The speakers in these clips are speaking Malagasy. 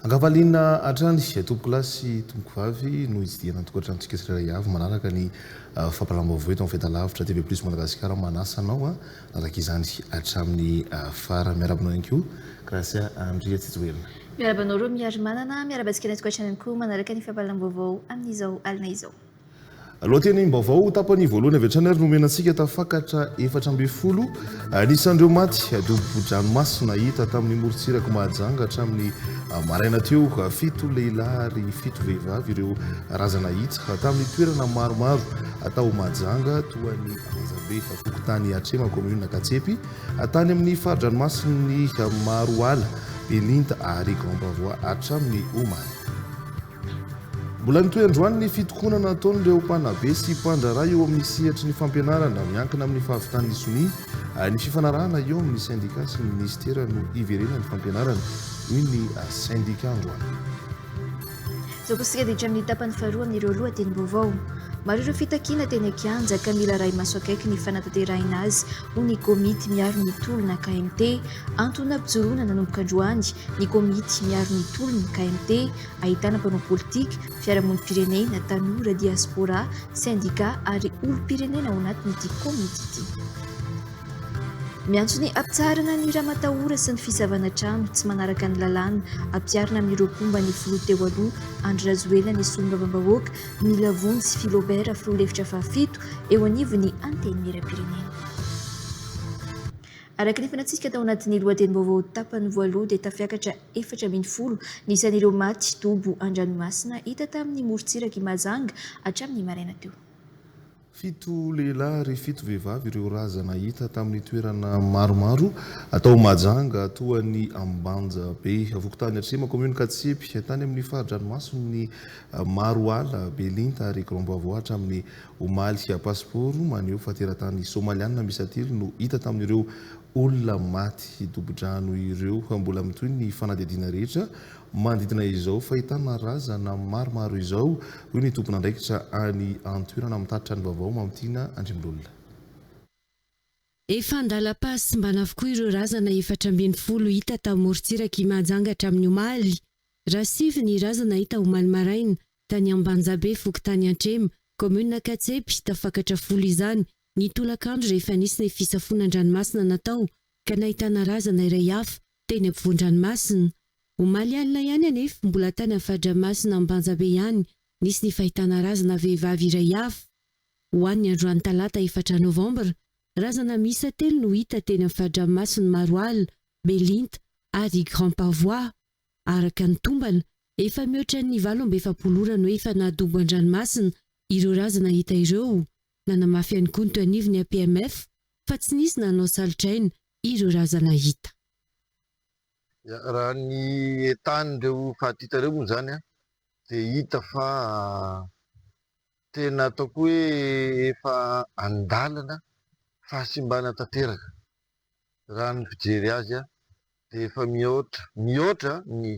Angavaliana atrany tompoko lasy tompoko vavy no izidiana tokantranotsika tsirairay avy manaraka ny fampalam-baovao eto amin'ny fahitalavitra TV Plus Madagasikara manasa anao araka izany hatramin'ny fara miarabana ihany koa Gracia Andria Tsijoelina. Miarabanao reo miary manana miarabantsika tokantrano koa manaraka ny fampalam-baovao amin'izao alina izao. Lohateny vaovao tapany voalohany avy hatrany ary nomenantsika tafakatra 710 anisan'ireo maty dobo-dranomasina hita tamin'ny morontsiraka Mahajanga hatramin'ny maraina teo 7 lehilahy ary 7 vehivavy ireo razana hitsy tamin'ny toerana maromaro atao Mahajanga toa ny Amazabe Fokotany Atrema commune Katsepy tany amin'ny faridranomasiny Maroala Belinta ary Grandpavois hatramin'ny Omaly. Mbola mitoy androany ny fitokonana nataon'ireo mpanabe sy mpandraharaha eo amin'ny sehatry ny fampianarana miankina amin'ny fahavitany Sonia ny fifanarahana eo amin'ny syndika sy ny ministera no iverena ny fampianarana io ny syndika androany. Izao koa sika dia amin'ny tapany faharoa amin'ireo lohateny-baovao. Maro ireo fitakiana teny Kianja ka mila ray maso akaiky ny fanatanterahina azy ho ny komity miaro ny tolona KMT antony ampijoroana nanomboka androany ny komity miaro ny tolona KMT ahitana mpanao politika, fiarahamonim-pirenena, tanora, diaspora, syndika ary olom-pirenena ao anatin'ity komity ity. Miantso ny ampitsarana ny ramatahora sy ny fisavana trano tsy manaraka ny lalàna ampiarina amin'ireo pomba ny filoha teo aloha Andry Rajoelina ny solombavam-bahoaka Mila Vony sy Philobert filoha-hevitra fahafito eo anivon'ny anteny miram-pirenena. Araka ny fanantsika tao anatin'ny lohateny-baovao tapany voalohany dia tafiakatra 710 nisan'ireo maty dobo an-dranomasina hita tamin'ny morontsiraka Mahajanga hatramin'ny maraina teo. 7 lehilahy ary 7 vehivavy ireo razana hita tamin'ny toerana maromaro atao Mahajanga toa ny Ambanjabe Fokotany Atrema commune Katsepy tany amin'ny faridranomasiny Maroala Belinta ary Grandpavois hatramin'ny Omaly pasiporo maneho fahateratany somaliana misatelo no hita tamin'ireo olona maty dobo-drano ireo mbola mitoy ny fanadihadiana rehetra manodidina izao fahitana razana maromaro izao hoy ny tompona andraikitra any antoerana mitatitra ny vaovao Mamitiana Andrimololona. Efa andalam-pasy mbana avokoa ireo razana 710 hita tamin'ny morontsiraka Mahajanga hatramin'ny Omaly. Raha sivy ny razana hita Omaly maraina tany Ambanjabe Fokotany Atrema commune Katsepy tafakatra 10 izany ny tolakandro rehefa nisy ny fisafonan-dranomasina natao ka nahitana razana iray hafa teny ampovoan-dranomasina. Omaly alina ihany anefa mbola tany amin'ny faridranomasina Ambanjabe ihany nisy ny fahitana razana vehivavy iray hafa. Ho an'ny androany talata 4 novambra razana miisa 3 no hita teny amin'ny faridranomasina Maroala, Belinta ary Grandpavois. Araka ny tombana efa mihoatra ny 770 orana hoe efa nahadobo an-dranomasina ireo razana hita ireo. Nanamafy ihany koa ny teo anivony PMF fa tsy nisy nanao salotraina ireo razana hita. Raha ny etan'ireo fahatita-reo moa zany dia hita fa tena ataoko hoe efa andalana fahasimbana tanteraka. Raha ny fijery azy dia efa mihoatra ny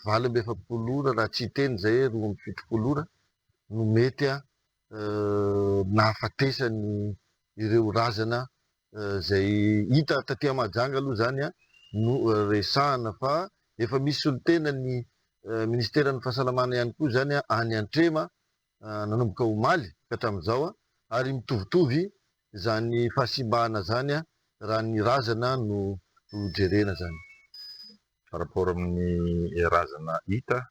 770 ora raha tsy hiteny izay 270 ora no mety nahafatesany ireo razana izay hita taty Mahajanga aloha zany no resahana fa efa misy solotena ny ministeran'ny fahasalamana ihany koa zany any Antrema nanomboka Omaly ka hatramin'izao ary mitovitovy zany fahasimbahana zany raha ny razana no jerena zany. Par rapport amin'ny razana hita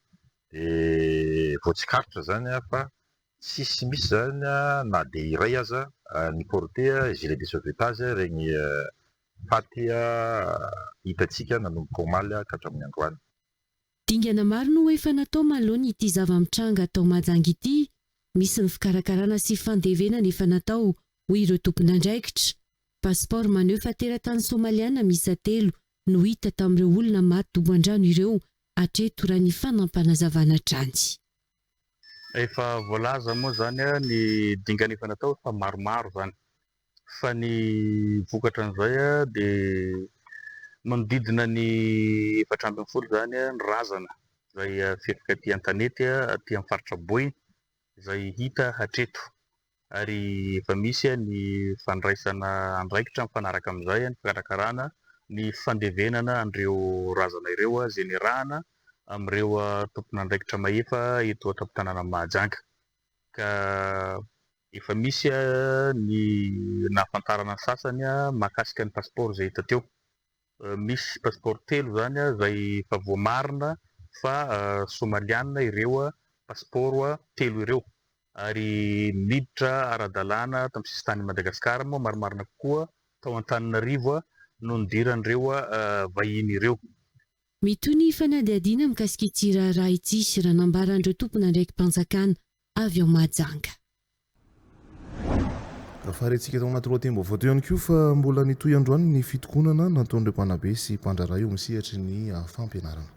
dia voatsikarotra zany fa tsisy misy zany na dia iray aza ny porté gilet de sauvetage regny faty hitantsika nanomboka Omaly ka hatramin'ny androany. Dingana maro no efa natao manoloana ity zava-mitranga atao Mahajanga ity. Misy ny fikarakarana sy fandevenana efa natao ho ireo tompon'andraikitra. Pasiporo maneho fahateratany somaliana miisa 3 no hita tamin'ireo olona maty dobo-andrano ireo hatreto raha ny fanampanazavana trany. Efa voalaza moa zany ny dingana efa natao fa maromaro zany. Fa ny vokatra an'izay dia manodidina ny 410 zany ny razana izay fefika aty an-tanety aty amin'ny faritra Boy izay hita hatreto. Ary efa misy ny fandraisana andraikitra mifanaraka amin'izay ny fikarakarana ny fandevenana an'ireo razana ireo izay niarahana amin'ireo tompon'andraikitra mahefa eto an-tanàna Mahajanga. Ka efa misy ny nahafantarana ny sasany mahakasika ny passeport izay hita teo. Misy passeport 3 zany izay efa voamarina fa somaliana ireo passeport 3 ireo. Ary miditra ara-dalàna tamin'ny sisin-tany Madagasikara moa marimarina kokoa tao Antananarivo no nidiran'ireo vahiny ireo. Mitoy ny fanadihadiana mikasika ity raharaha ity raha nambaran'ireo tompona ndraiky mpanjakana avy ao Mahajanga. Faharentsika tao anaty lohatenim-baovao teo ihany koa fa mbola nitoy androany ny fitokonana nataon'ireo mpanabe sy mpandraharaha io misehatra ny fampianarana.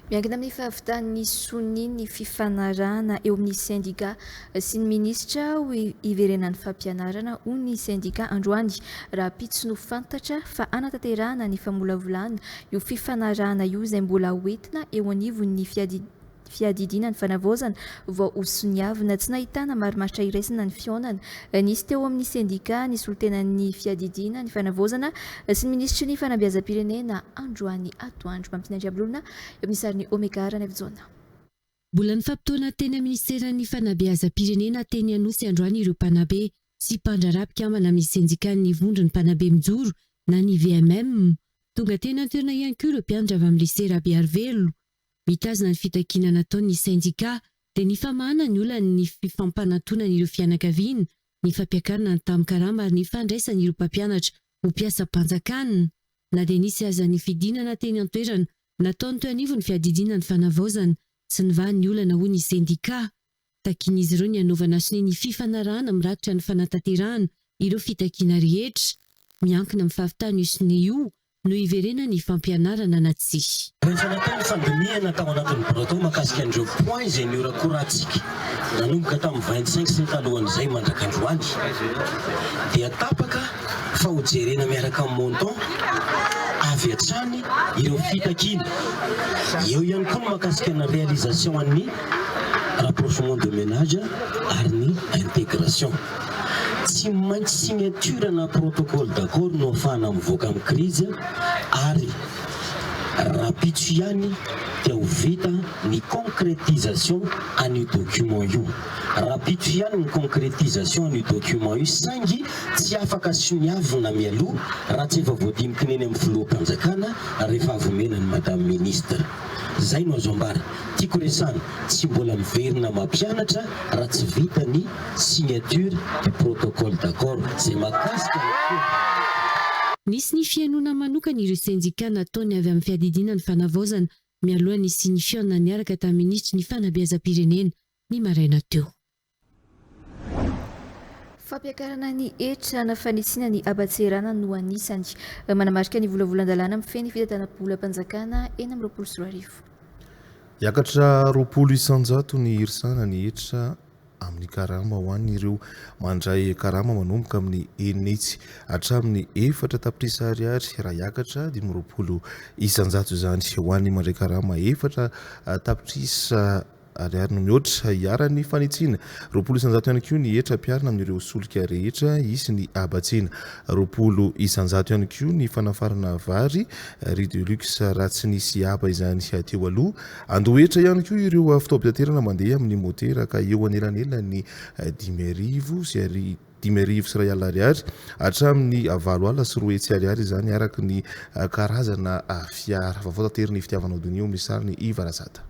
Miankina amin'ny fahavitan'ny soniny fifanarahana eo amin'ny sindika sy ny minisitra ho iverenan'ny fampianarana ho ny sindika androany raha pitsy no fantatra fa anatanterahana ny famolavolana io fifanarahana io izay mbola hoentina eo anivon'ny fiadidina ny fanavaozana vao osoniavina tsy nahitana marimaritra iraisana ny fionana. Nisy teo amin'ny sindika ny solontenan'ny fiadidina ny fanavaozana sy ny ministry ny fanabeazam-pirenena androany atoandro mampinandry ablolona eo amin'ny sariny Omekara ny Avijona. Mbola ny fampitoana teny ministeran'ny fanabeazam-pirenena teny Anosy androany ireo mpanabe sy mpandraharaha mpikamana amin'ny sindikan'ny vondro ny mpanabe mijoro na ny VMM. Tonga teny an-toerana ihany koa ireo mpianatra avy amin'ny lycée Rabe Arvelo. Mitazona ny fitakiana nataon'ny sindika dia ny famahana ny olana ny fifampanantonana ireo fianakaviana, ny fampiakarana ny tamin-karama ary ny fandraisana ireo mpampianatra ho mpiasa-mpanjakana. Na dia nisy aza ny fidinana teny an-toerana nataony teo anivony fiadidina ny fanavaozana sy ny vaha ny olana ho ny sindika. Takin'izy ireo ny anaovana sy ny fifanarahana mirakitra ny fanatanterahana ireo fitakiana rehetra. Miankina amin'ny fahavitana io sy ny io no iverena ny fampianarana na tsy. Rehefa natao ny fandiniana tao anatin'ny breton makasika an'ireo point izay niorakorantsika nanomboka tamin'ny 25 sy ny talohan'izay mandrak'androany dia tapaka fa hojerena miaraka amin'ny montant avy hatrany ireo fitakiana. Eo ihany koa no makasika ny réalisation an'ny rapprochement de ménage ary ny intégration. Tsy maintsy signature na protocole d'accord no afahana mivoaka amin'ny crise ary raha pitso ihany dia ho vita ny concrétisation an'io document io. Raha pitso ihany ny concrétisation an'io document io saingy tsy afaka soniavina mialoha raha tsy efa voadimikiny eny amin'ny filoham-panjakana rehefa avomenan'ny madame ministre. Zay no azo ambara. Tiako resana tsy mbola miverina mampianatra raha tsy vita ny signature du protocole d'accord zay makasika Nisy ny fianona manokana ireo sindika nataony avy amin'ny fiadidina ny fanavaozana mialoha ny signifiona niaraka tamin'ny ministry ny fanabeazam-pirenena ny maraina teo. Fampiakarana ny hetra na fanitsina ny abatserana no anisany manamarika ny volavolan-dalàna amin'ny feny fitantanam-bolam-panjakana eny amin'ny 20 Iakatra 200 ny irisana ny hetra amin'ny karama ho an'ireo mandray karama manomboka amin'ny enitsy hatramin'ny 4 tapitrisa ariary raha iakatra 500 izany ho an'ny mandray karama 4 tapitrisa ariary no mihoatra hiarany fanitsina. 200 ihany koa ny hetra piarina amin'ireo solika rehetra isy ny abatsina. 200 ihany koa ny fanafarana vary riz de luxe raha tsy nisy aba izany teo aloha. Andohetra ihany koa ireo fitaovam-pitaterana mandeha amin'ny motera ka eo anelanela ny 10,000 sy 10,000 sy ray alina ariary hatramin'ny 9 alina sy 3 hetsy ariary izany araka ny karazana fiara. Vaovao tateriny fitiavanao donio misariny Ivarazata.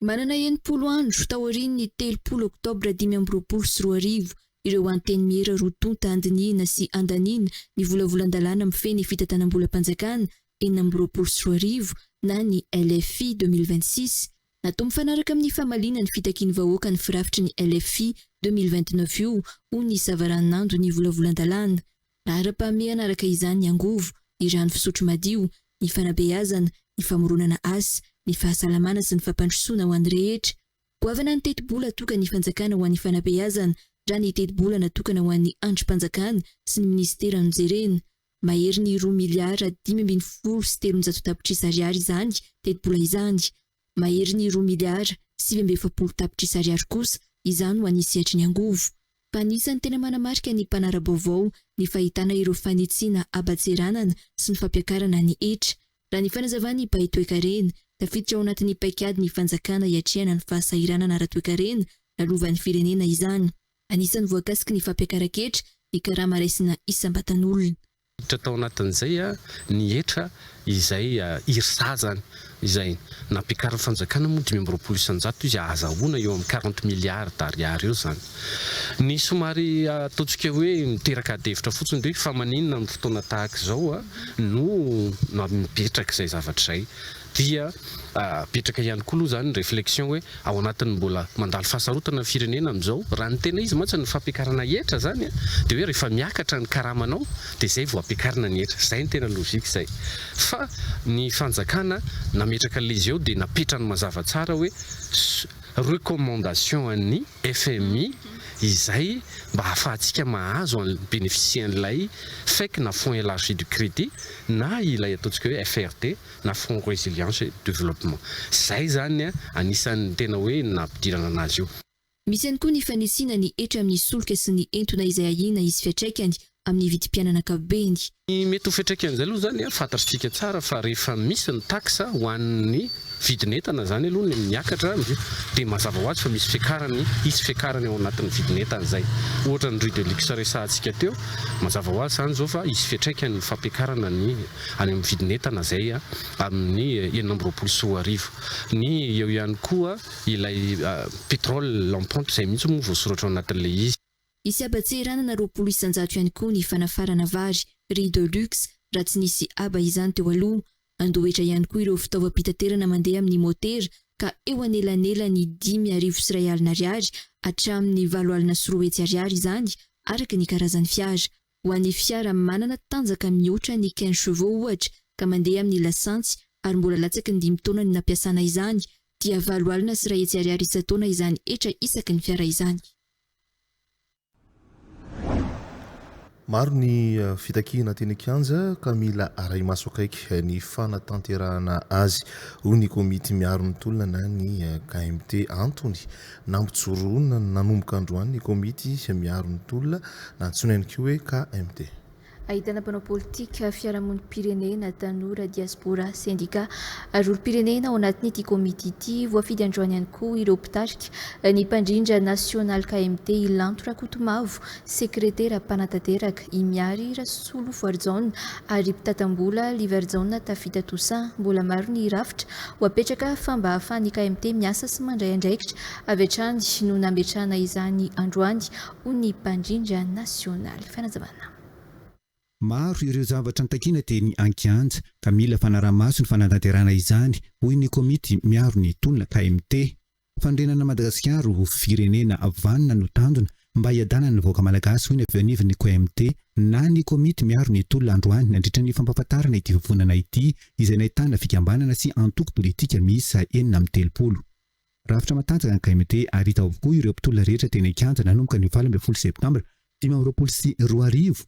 Manana 80 andro taorian'ny 3 oktobra 2024 ireo anteny mihera rotonta andiniana sy andanina ny volavolan-dalàna mifeny fitantanam-bolam-panjakana 2024 na ny LFI 2026 natao mifanaraka amin'ny famalina ny fitakiany vahoaka ny firafitry ny LFI 2029 io ho ny savaranando ny volavolan-dalàna. Ara-pahamehana araka izany angovo, ny rano fisotro madio, ny fanabeazana, ny famoronana asa, ny fahasalamana sy ny fampandrosoana ho an'ny rehetra. Goavana ny teti-bola atokana ny fanjakana ho an'ny fanabeazana, raha ny teti-bola natokana ho an'ny androm-panjakana sy ny ministera no jerena. Mahery ny 2 miliara 5.7 sy 300 tapitrisa ariary izany teti-bola izany. Mahery ny 2 miliara 7.7 tapitrisa ariary kosa izany ho an'ny sehatry ny angovo. Fa anisan'ny tena manamarika ny mpanara-baovao ny fahitana ireo fanitsiana abatseranana sy ny fampiakarana ny hetra. Raha ny fanazavany Baitoekarena tafiditra ao anatin'ny paikady ny fanjakana hiatrehana ny fahasahiranana ara-toekarena lalovan'ny firenena izany. Anisan'ny voakasiky ny fampiakarak'etra ny karama raisina isam-batan'olona. Tao anatin'izay ny etra izay irsa zany izay nampiakariny fanjakana moa 500 izy ahazahoana eo amin'ny 40 milliards d'ariary eo zany. Ny somary ataontsika hoe miteraka adevitra fotsiny dia fa maninona amin'ny fotoana tahaka izao no mipetraka izay zavatra izay dia petraka ihany koa aloha zany ny réflexion hoe ao anatin'ny mbola mandalo fahasarotana ny firenena amin'izao raha ny tena izy mantsy ny fampiakarana etra zany dia hoe rehefa miakatra ny karamanao dia izay vao ampiakarina ny etra, izay ny tena logika izay. Fa ny fanjakana nametraka le izy eo dia napetrany mazava tsara hoe recommandation an'ny FMI izay mba ahafahantsika mahazo ny bénéficien'ilay FEC na fonds élargi du crédit na ilay ataontsika hoe FRD na fonds résilience et développement. Izay zany anisan'ny tena hoe nampidirana anazy io. Misy ihany koa ny fanisina ny etra amin'ny solika sy ny entona izay ahina izy fiatraikany amin'ny vidim-pianana ankapobeny. Ny mety ho fiatraikany izay aloha zany fantatritsika tsara fa rehefa misy ny taxa ho an'ny vidin'entana zany aloha ny miakatra dia mazava ho azy fa misy fiakarany, isy fiakarany ao anatin'ny vidin'entana izay. Ohatra ny Rue de Luxe resahantsika teo, mazava ho azy zany zao fa isy fiatraikany fampiakarana ny any amin'ny vidin'entana izay amin'ny 920. Ny eo ihany koa ilay pétrole l'empreinte izay mihitsy moa voasoratra ao anatin'ilay izy. Isy abatseranana 20 ihany koa ny fanafarana vary Rue de Luxe raha tsy nisy aba izany teo aloha. Andohetra ihany koa ireo fitaovam-pitaterana mandeha amin'ny motera ka eo anelanelany 5,000 ariary hatramin'ny 7,4 ariary izany araka ny karazan'ny fiara. Ho an'ny fiara manana tanjaka mihoatra ny 15 chevaux ohatra ka mandeha amin'ny lasantsy ary mbola latsaky ny 5 taona ny nampiasana izany dia 7,3 ariary isa-taona izany etra isaky ny fiara izany. Maro ny fitakihana teny Kianja ka mila araimaso akaiky ny fanatanterahana azy ho ny komity miaro ny tolona na ny KMT Antony nampitsorona nanomboka androany ny komity miaro ny tolona na antsoina koa hoe KMT. Ahitana mpanao politika fiarahamonim-pirenena tanora diaspora syndicat ary olom-pirenena ao anatin'ity komity ity voafidy androany ihany koa ireo mpitarika ny mpandrindra national KMT Ilanto Rakotomavo, sekretera mpanatanteraka Imiary Rasolo Foarjaona ary mpitatambola Livarjaona Tafita Toussaint. Mbola maro ny rafitra ho apetraka fa mba ahafahan'ny KMT miasa sy mandray andraikitra avy hatrany no nametrahana izany androany ho ny mpandrindra national. Fanazavana. Maro ireo zavatra nitakina teny Ankianja ka mila fanaraha-maso ny fanatanterahana izany hoy ny komity miaro ny tolona KMT. Fandrenana Madagasikara ho firenena vanona no tandona mba hiadanana ny vahoaka malagasy hoy ny avy anivon'ny KMT na ny komity miaro ny tolona androany nandritra ny fampahafantarana ity vovonana ity izay nahitana fikambanana sy antoko politika miisa 930. Rafitra matanjaka ny KMT ary hita avokoa ireo mpitolona rehetra teny Ankianja nanomboka ny 12 septambra 2024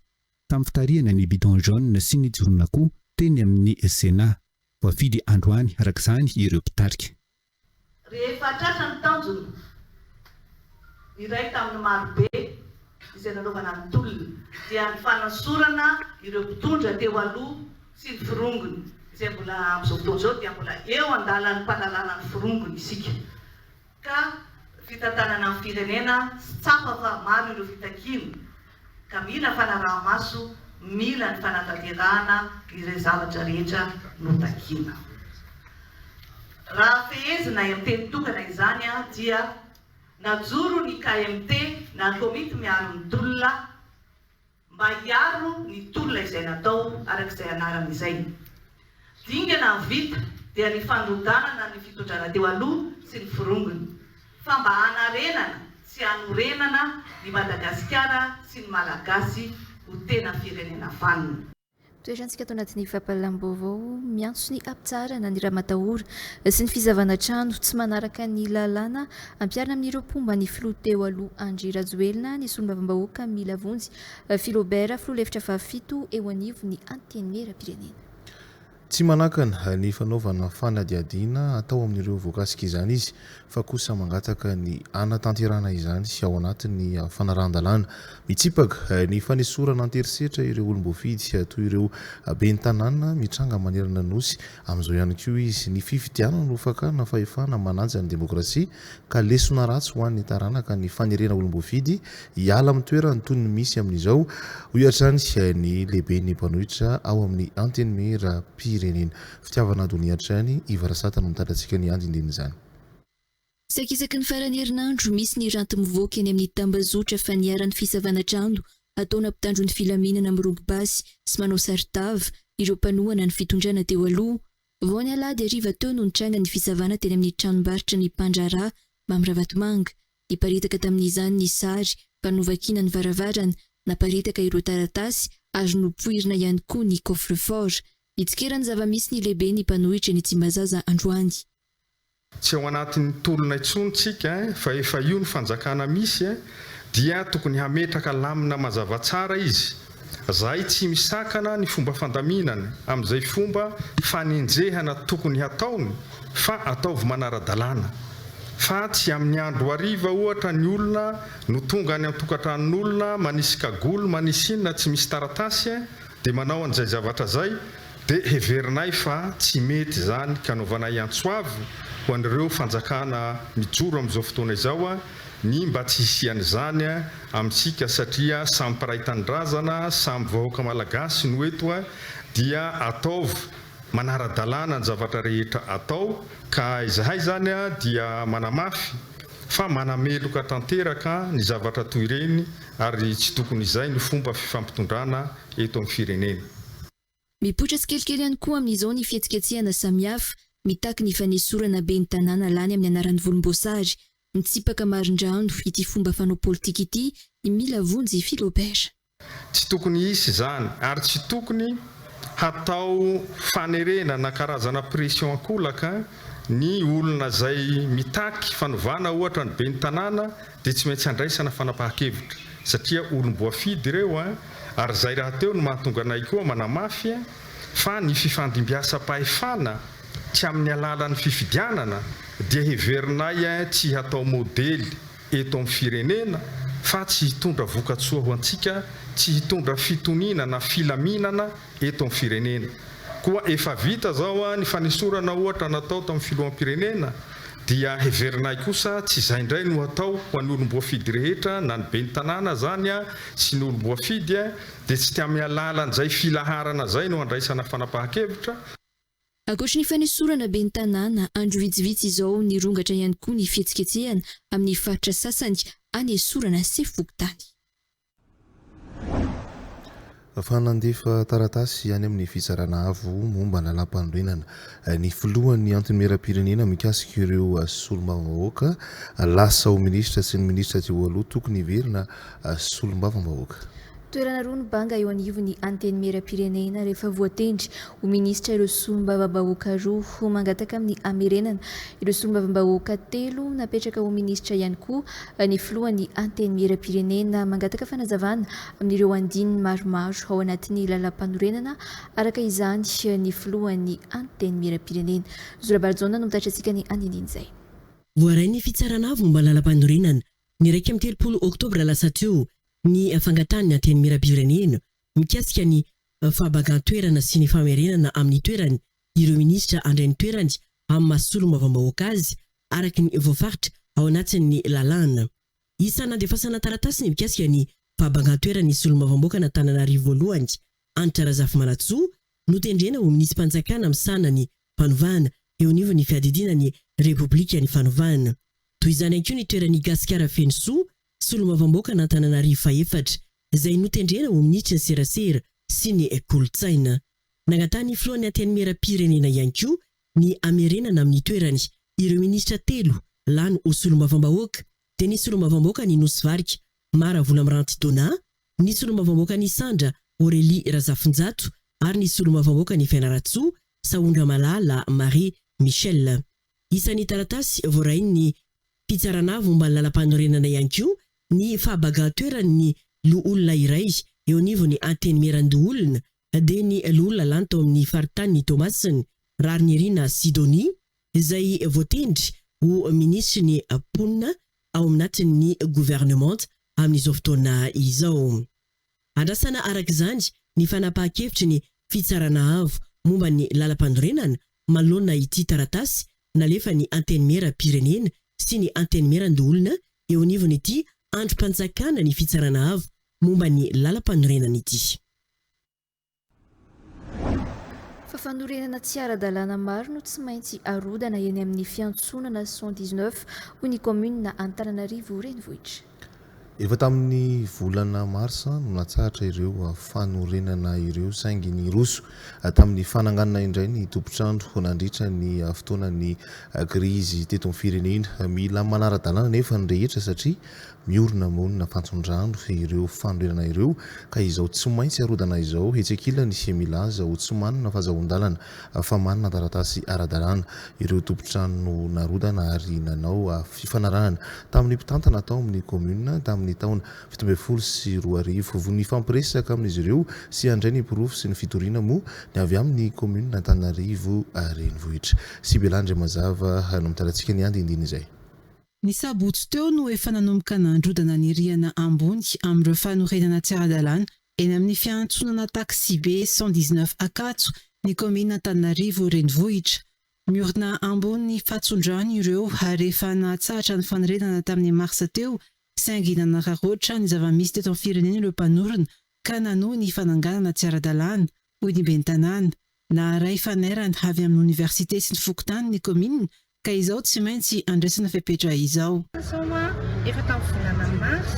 tamin'ny fitariana ny bidon jaune sy ny jorona koa teny amin'ny Sénat. Voafidy androany arak'izany ireo mpitarika. Rehefa tratra ny tanjona iray tamin'ny marobe izay nanaovana ny tolona dia ny fanasorana ireo mpitondra teo aloha sy ny firongony izay mbola amin'izao fotoana izao dia mbola eo an-dalan'ny mpanalana ny firongony isika. Ka fitantanana amin'ny firenena sy tsafa fa maro ireo fitakina ka mila fanaraha-maso, mila ny fanatanterahana ireo zavatra rehetra no takina. Raha fehezina amin'ny teny tokana izany dia najoro ny KMT na ny komity miaro ny tolona mba hiaro ny tolona izay natao arak'izay anarana izay. Dingana ny vita dia ny fanodanana ny fitondrana teo aloha sy ny firongony fa mba hanarenana sy hanorenana ny Madagasikara sy ny Malagasy ho tena firenena vanona. Toerantsika ato anatin'ny fampalalam-baovao miantso ny ampitsarana ny raha-matahora sy ny fizavana trano tsy manaraka ny lalàna ampiarina amin'ireo pomba ny filoha teo aloha Andry Rajoelina ny solombavam-bahoaka Mila Vonjy Philobert filoha lefitra fahafito eo anivo ny antenimera pirenena. tsy manakana ny fanaovana fanadiadiana atao amin'ireo voakasika izany izy fa kosa mangataka ny anatanterana izany sy ao anatin'ny fanarahana-dalàna mitsipaka ny fanesorana anterisetra ireo olom-boafidy toy ireo ben'ny tanàna mitranga manerana nosy amin'izao ihany koa izy ny fifidianana no fakana fahefana mananja ny demokrasia ka lesona ratsy ho an'ny taranaka ny fanerena olom-boafidy hiala amin'ny toerany toy ny misy amin'izao hoiatrany ny lehibe ny mpanohitra ao amin'ny antenimera pirenena fitiavana doniatrany ivarasatana mitandratsika ny andindiny izany sakisaky ny farany herinandro misy ny ranty mivoaka eny amin'ny tambazotra fa niaran'ny fisavana-trano ataona mpitandro ny filaminana amin'ny rombobasy sy manao saritava ireo mpanohana ny fitondrana teo aloha vao ny alady ariva teo no nitranga ny fisavana teny amin'ny tranombarotra ny Pandrara Mamravatomanga niparitaka tamin'izany ny sary mpanovakina ny varavarana naparitaka ireo taratasy ary nopoirina ihany koa ny coffre-fort nitsikera ny zava-misy ny lehibe ny mpanohitra ny Tsimbazaza androany tsy ao anatin'ny tolona intsontsika fa efa io ny fanjakana misy dia tokony hametraka lamina mazava tsara izy zay tsy misakana ny fomba fandaminana amin'izay fomba fanenjehana tokony hataony fa ataovy manara-dalàna fa tsy amin'ny andro hariva ohatra ny olona no tonga any antokantranon'olona manisy kagolo manisy inona tsy misy taratasy dia manao an'izay zavatra zay dia heverinay fa tsy mety zany ka anaovanay antsoavy ho an'ireo fanjakana mijoro amin'izao fotoana izao ny mba tsy hisian'izany amintsika satria samy mpiray tanindrazana samy vahoaka malagasy no eto dia ataovy manara-dalàna ny zavatra rehetra atao ka izahay zany dia manamafy fa manameloka tanteraka ny zavatra toy ireny ary tsy tokony izay ny fomba fifampitondrana eto amin'ny firenena mipoitra tsikelikely ihany koa amin'izao ny fihetsiketsehana samihafa mitaky ny fanesorana ben'ny tanàna lany amin'ny anaran'ny volomboasary mitsipaka marindrano ity fomba fanao politika ity ny mila vonjy Philobert tsy tokony hisy zany ary tsy tokony hatao fanerena na karazana pression akolaka ny olona zay mitaky fanovana ohatra ny ben'ny tanàna dia tsy maintsy andraisana fanapahan-kevitra satria olom-boafidy ireo ary zay raha teo no mahatonga anay koa manamafy fa ny fifandimbiasam-pahefana tsy amin'ny alalan'ny fifidianana dia heverinay tsy hatao modely eto amin'ny firenena fa tsy hitondra vokatsoa ho antsika tsy hitondra fitoniana na filaminana eto amin'ny firenena koa efa vita zao ny fanesorana ohatra natao tamin'ny filoham-pirenena dia heverinay kosa tsy izay indray no atao ho an'ny olom-boafidy rehetra na ny ben'ny tanàna zany sy ny olom-boafidy dia tsy tia amin'ny alalan'izay filaharana zay no andraisana fanapahan-kevitra ankoatra ny fanesorana ben'ny tanàna andro vitsivitsy izao ny rongatra ihany koa ny fihetsiketsehana amin'ny faritra sasany anesorana sefokotany fanandefa taratasy any amin'ny fitsarana avo momba ny lalam-panorenana ny filohan'ny antenimera-pirenena mikasika ireo solombavam-bahoaka lasa ho minisitra sy ny minisitra teo aloha tokony hiverina solombavam-bahoaka toerana roa ny banga eo anivony antenimera-pirenena rehefa voatendry ho minisitra ireo solombavam-bahoaka roa ho mangataka amin'ny hamerenana ireo solombavam-bahoaka telo napetraka ho minisitra ihany koa ny filohan'ny antenimera-pirenena mangataka fanazavana amin'ireo andininy maromaro ao anatin'ny lalam-panorenana araka izany ny filohan'ny antenimera-pirenena zorabarzona no mitatra antsika ny andindiny izay voarainy fitsaranavo momba lalam-panorenana ny 30 oktobra lasa teo ny fangatany antenimera-pirenena mikasika ny fahabagan-toerana sy ny famerenana amin'ny toerany ireo minisitra andray ny toerany amin'ny mahasolombavam-bahoaka azy araka ny voafaritra ao anatin'ny lalàna isa nandefasana taratasy ny mikasika ny fahabagan-toerany solombavam-bahoaka na Antananarivo voalohany Anitra Razafy-Malatsoa notendrena ho minisy mpanjakana amin'ny sanany fanovana eo anivo ny fiadidiana ny Repoblika ny fanovana toy izany koa ny toerany Gasikara Fensoa solombavam-bahoaka na Antananarivo faefatra izay notendrena ho minitra ny serasera sy ny kolotsaina nagatany filohan'ny antenimera-pirenena ihany koa ny hamerenana amin'ny toerany ireo minisitra telo lany ho solombavam-bahoaka dia ny solombavam-bahoaka ny Nosy Mara Volamiranty Dona ny solombavam-bahoaka ny Sandra Aurélie Razafinjato ary ny solombavam-bahoaka ny Fianaratsoa Saondra Malala Marie Michel isan'ny taratasy voarainy ny fitsaranavo momba ny lalam-panorenana ihany koa ny fahabagan-toerany ny lo olona iray eo anivo ny antenimera-olona dia ny lolona lany tao amin'ny faritany ny Thomasiny rary ny Irina Sidonie izay voatendry ho ministry ny ponina ao aminatin'ny gouvernement amin'izao fotoana izao. Andrasana arak'izany ny fanapahan-kevitry ny fitsarana avo momba ny lalam-panorenana manoloana ity taratasy nalefa ny anteny pirenena sy ny anteny ndoolona eo anivon'ity androm-panjakana ny fitsarana avo momba ny lalam-panorenana ity. Fanorenana tsy ara-dalàna maro no tsy maintsy arodana eny amin'ny fiantsonana 119 ho ny commune Antananarivo renivohitra. Efa tamin'ny volana marsa no natsahatra ireo fanorenana ireo saingy ny roso tamin'ny fananganana indray ny tompotrandro nandritra ny fotoanany krizy teto amin'ny firenena. Mila manara-dalàna nefa ny rehetra satria miorina monina fantsondrano ireo fanorenana ireo ka izao tsy maintsy arodana izao hetsekila ny milaza ho tsy manana fahazahon-dalana fa manana taratasy ara-dalàna ireo tompotrano narodana ary nanao fifanarahana tamin'ny mpitantana tao amin'ny commune tamin'ny taona 2024 ny fampiresaka amin'izy ireo sy andray ny pirofo sy ny fitoriana moa ny avy amin'ny commune Antananarivo renivohitra. Sibelandre mazava no mitarantsika ny andindiny izay. Ny sabotsy teo no efa nanomboka nandrodana ny riana ambony amin'ireo fanorenana tsy ara-dalàna eny amin'ny fiantsonana taxi B 119 Akatso ny commune Antananarivo renivohitra. Miorina ambony ny fahatsondrano ireo ary efa natsahatra ny fanorenana tamin'ny marsa teo saingy nanararoatra ny zava-misy teto amin'ny firenena ireo mpanorona ka nanohy ny fananganana tsy ara-dalàna hoy ny ben'ny tanàna. Naharay fanerana avy amin'ny université sy ny fokontany ny commune ka izao tsy maintsy andraisana fepetra izao. Efa tamin'ny volana mars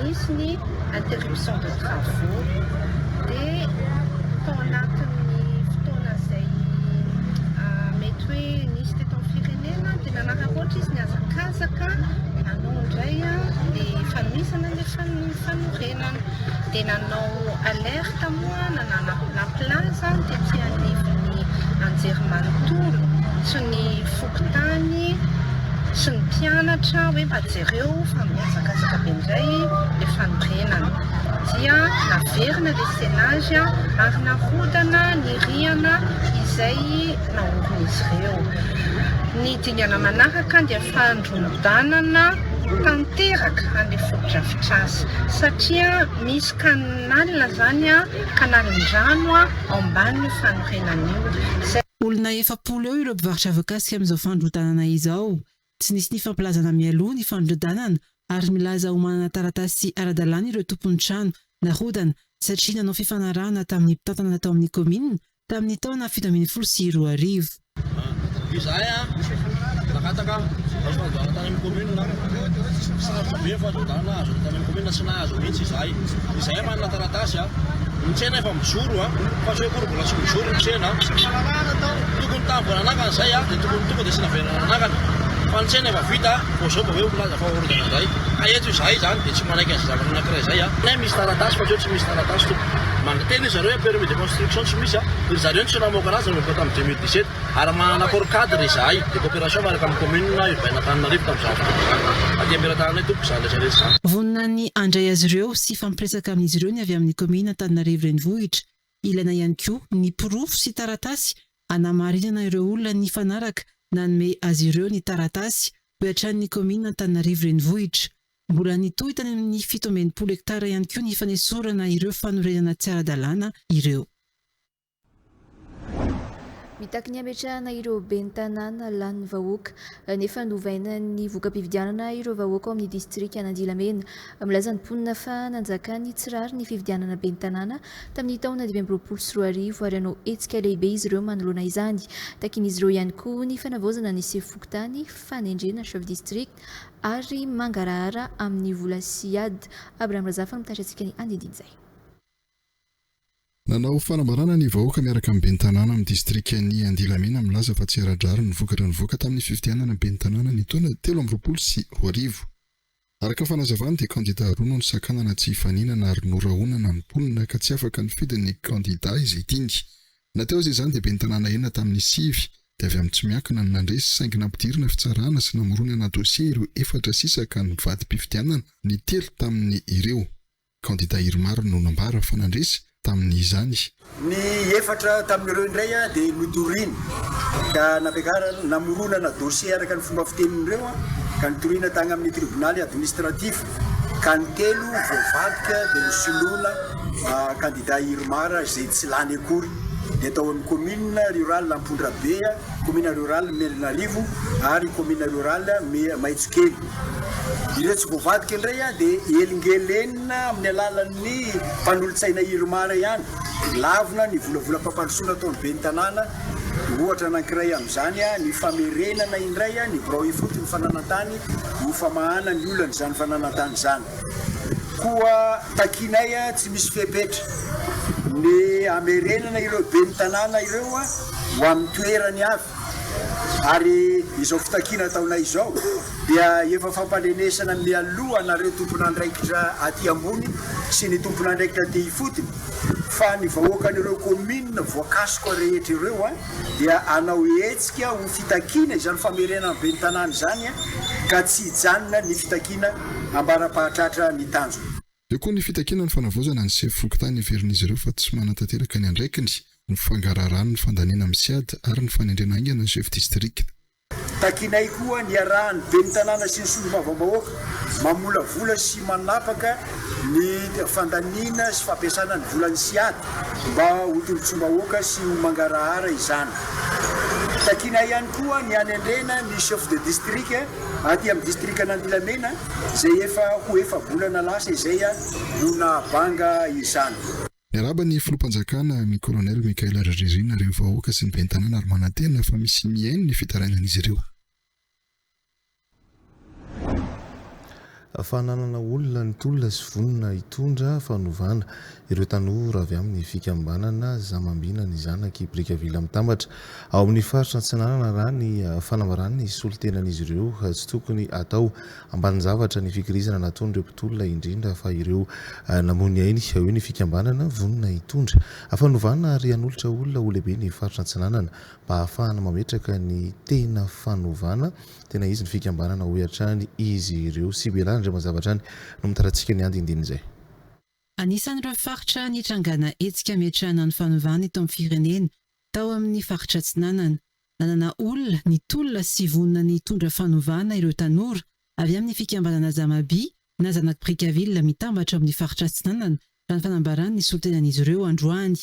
nisy ny interruption de travaux dia tao anatin'ny fotoana izay mety hoe nisy teto amin'ny firenena dia nanararoatra izy ny azakazaka nanao indray dia fanomisana ilay fanorenana dia nanao alerte moa na plaza dia tsy anivon'ny anjerimanontolo sy ny fokontany sy ny mpianatra hoe mba jereo fa miazakazaka be indray ilay fanorenana dia naverina ilay senage ary narodana ny riana izay naoron'izy ireo. Ny dingana manaraka dia fandrodanana tanteraka an'ilay foto-drafitr'asa satria misy kanalina zany kanalindrano ao ambanin'ny fanorenana io. Olona 700 eo ireo mpivarotra voakasika amin'izao fandrodanana izao. Tsy nisy ny fampilazana mialoha ny fandrodanana ary milaza ho manana taratasy ara-dalàna ireo tompon'ny trano narodana satria nanao fifanarahana tamin'ny mpitantana tao amin'ny commune tamin'ny taona 2012. Izahay nakataka fandrodanana tany amin'ny commune sarotra be fandrodanana azo tany amin'ny commune tsy nahazo mihitsy izahay. Izahay manana taratasy ny tsena efa mijoro fa tsy hoe kory mbola tsy mijoro ny tsena tokony tambola anakana izay dia tokony dia sy naverana anakana fa ny tsena efa vita vao zao hoe olaza fa orodana indray ka eto izahay zany dia tsy manaiky an'izay zavatra anankiray izay nay misy taratasy fa tsy misy taratasy to manateny zareo permis de construction tsy misy dia zareo tsy namoaka anazy namoaka tamin'ny 2017 ary manana accord cadre izahay dia coopération miaraka amin'ny commune urbaine Antananarivo tamin'izao aty ampirantananay tompo izany rehetra rehetra izany. Vonona ny andray azy ireo sy fampiresaka amin'izy ireo ny avy amin'ny commune Antananarivo renivohitra. Ilaina ihany koa ny pirofo sy taratasy hanamarinana ireo olona ny fanaraka nanome azy ireo ny taratasy ho hatrany commune Antananarivo renivohitra. Mbola nitohy tany amin'ny 700 hektara ihany koa ny fanesorana ireo fanorenana tsy ara-dalàna ireo. Mitaky ny ametrahana ireo ben'ny tanàna lany vahoaka nefa novaina ny voka-pividianana ireo vahoaka ao amin'ny district Anandilamena. Milaza ny mponina fa nanjakany tsirary ny fividianana ben'ny tanàna tamin'ny taona 2024 ary hanao hetsika lehibe izy ireo manoloana izany. Takin'izy ireo ihany koa ny fanavaozana ny sefokotany fanendrena chef district ary mangarahara amin'ny vola siad. Abraham Razafa mitatrantsika ny andindiny izay. Nanao fanambarana ny vahoaka miaraka amin'ny ben'ny tanàna amin'ny distrik'ny Andilamena milaza fa tsy ara-drary ny vokatra nivoaka tamin'ny fividianana ben'ny tanàna ny taona 2024. Araka fanazavana dia kandida roa no nisakanana tsy hifaninana ary noraonana ny mponina ka tsy afaka nifidin'ny kandida izay tiny. Nateo izay izany dia ben'ny tanàna enina tamin'ny sivy dia avy amin'ny tsy miankina ny nandresy saingy nampidirina fitsarana sy namoronana dosie ireo 4 sisaka ny vady mpividianana ny 3 tamin'ny ireo. Kandida Irmar no nambara fa nandresy tamin'izany. Ny efatra tamin'ireo indray dia notoriny ka nampiakarana namoronana dossier araka ny fomba fitenin'ireo ka nitorina tagny amin'ny tribonaly administratif ka ny telo voavadika dia nisoloana candidat Irmara izay tsy lany akory dia tao amin'ny commune rurale Ampondrabe, commune rurale Melinarivo ary commune rurale Maitsokely. Ireo tsy voavadika indray dia elingelenina amin'ny alalan'ny mpanolotsaina Irmara ihany. Lavina ny volavolam-pampandrosoana ataon'ny ben'ny tanàna ohatra anankiray amin'izany ny famerenana indray ny birao ifoty ny fananantany ho famahana ny olana izany fananantany izany. Koa takinay tsy misy fepetra ny amerenana ireo ben'ny tanàna ireo ho amin'ny toerany avy. Ary izao fitakiana ataonay izao dia efa fampanenesana mialoha anareo tompon'andraikitra aty ambony sy ny tompon'andraikitra aty ifotony fa ny vahoakan'ireo commune voakasika rehetra ireo dia anao hetsika ho fitakiana izany famerenana ben'ny tanàna izany ka tsy hijanona ny fitakiana ambara-pahatratra ny tanjona. Eo koa ny fitakiana ny fanavozana ny chef fokontany iverin'izy ireo fa tsy manantanteraka ny andraikiny ny fangararany ny fandanena amin'ny siady ary ny fanendrena aingana ny chef district. Takinay koa ny arahany ben'ny tanàna sy ny solombavam-bahoaka mamolavola sy manapaka ny fandaniana sy fampiasana ny volan'ny siady mba ho tolontsom-bahoaka sy ho mangarahara izany. Takinay ihany koa ny anendrena ny chef de district aty amin'ny district an'Andilamena izay efa bolana lasa izay no nabanga izany. Niaraba ny filoham-panjakana ny colonel Mikael Rarezina ireo vahoaka sy ny ben'ny tanàna ary manantena fa misy mihaino ny fitarainan'izy ireo. Fananana olona ny tolona sy vonona hitondra fanovana ireo tanora avy amin'ny fikambanana Zamambina ny zanaky Brikavila mitambatra ao amin'ny faritra Antsinanana raha ny fanambarany solontenan'izy ireo tsy tokony atao ambaninjavatra ny fikirizana nataon'ireo mpitolona indrindra fa ireo namony ainy hoe ny fikambanana vonona hitondra fanovana ary hanolotra olona ho lehibe ny faritra Antsinanana mba ahafahana mametraka ny tena fanovana tena izy ny fikambanana ho hatrany izy ireo sy belana indray mazavatra any no mitaratsika ny andindiny izay. Anisan'ireo faritra nitrangana etsika miatrana ny fanovana eto amin'ny firenena tao amin'ny faritra Antsinanana. Nanana olona ny tolona sy vonona ny hitondra fanovana ireo tanora avy amin'ny fikambanana Zamaby na zanaky Brikavila mitambatra amin'ny faritra Antsinanana raha ny fanambarany ny solontenan'izy ireo androany.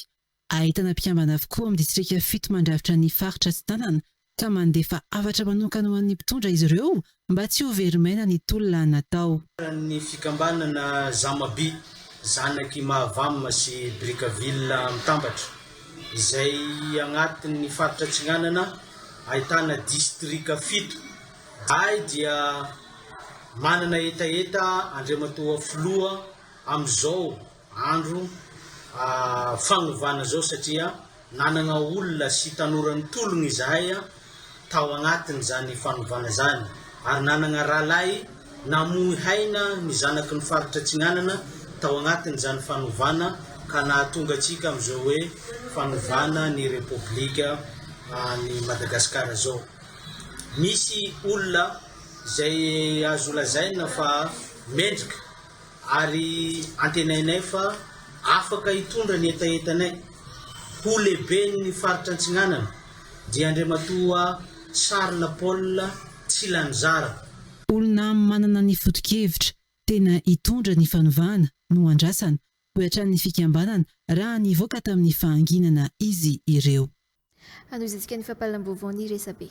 Ahitana mpikambana avokoa amin'ny distrika 7 mandravitra ny faritra Antsinanana ka mandefa avatra manokana ho an'ny mpitondra izy ireo mba tsy ho verimaina ny tolona natao. Ny fikambanana Zamaby zanaky Mahavama sy Brikavila mitambatra izay agnatin'ny faritra Antsinanana ahitana distrika 7. Ay dia manana etaeta andriamatoa filoha amin'izao andro fanovana zao satria nanana olona sy tanora nitologna izahay tao agnatiny zany fanovana zany ary nanana rahalahy namoy haina ny zanaky ny faritra Antsinanana tao agnatiny zany fanovana ka nahatonga atsika amin'izao hoe fanovana ny Repoblika ny Madagasikara zao. Misy olona izay azo lazaina fa mendrika ary antenainay fa afaka hitondra ny etaetanay ho lehibe ny faritra Antsinanana dia andriamatoa Sarina Paul Tsilanjara. Olona manana ny foto-kevitra tena hitondra ny fanovana no andrasana ho hatrany fikambanana raha nivoaka tamin'ny fahanginana izy ireo. Anoizintsika ny fampalam-baovao ny resabe.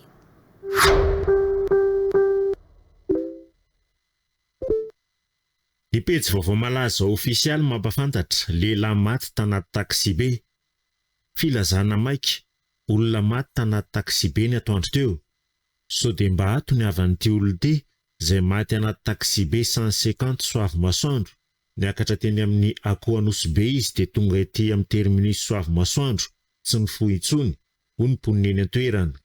Ny pejy vaovao malaza ofisialy mampafantatra lehilahy maty tanaty taksibe. Filazana maika olona maty tanaty taksibe ny atoandro teo. Sao dia mba ato ny avan'ity olona ity izay maty anaty taksibe 150 soavy masoandro. Niakatra teny amin'ny Akoanosbe izy dia tonga ety amin'ny terminus soavy masoandro tsy mifohy intsony ho ny mponiny an-toerana.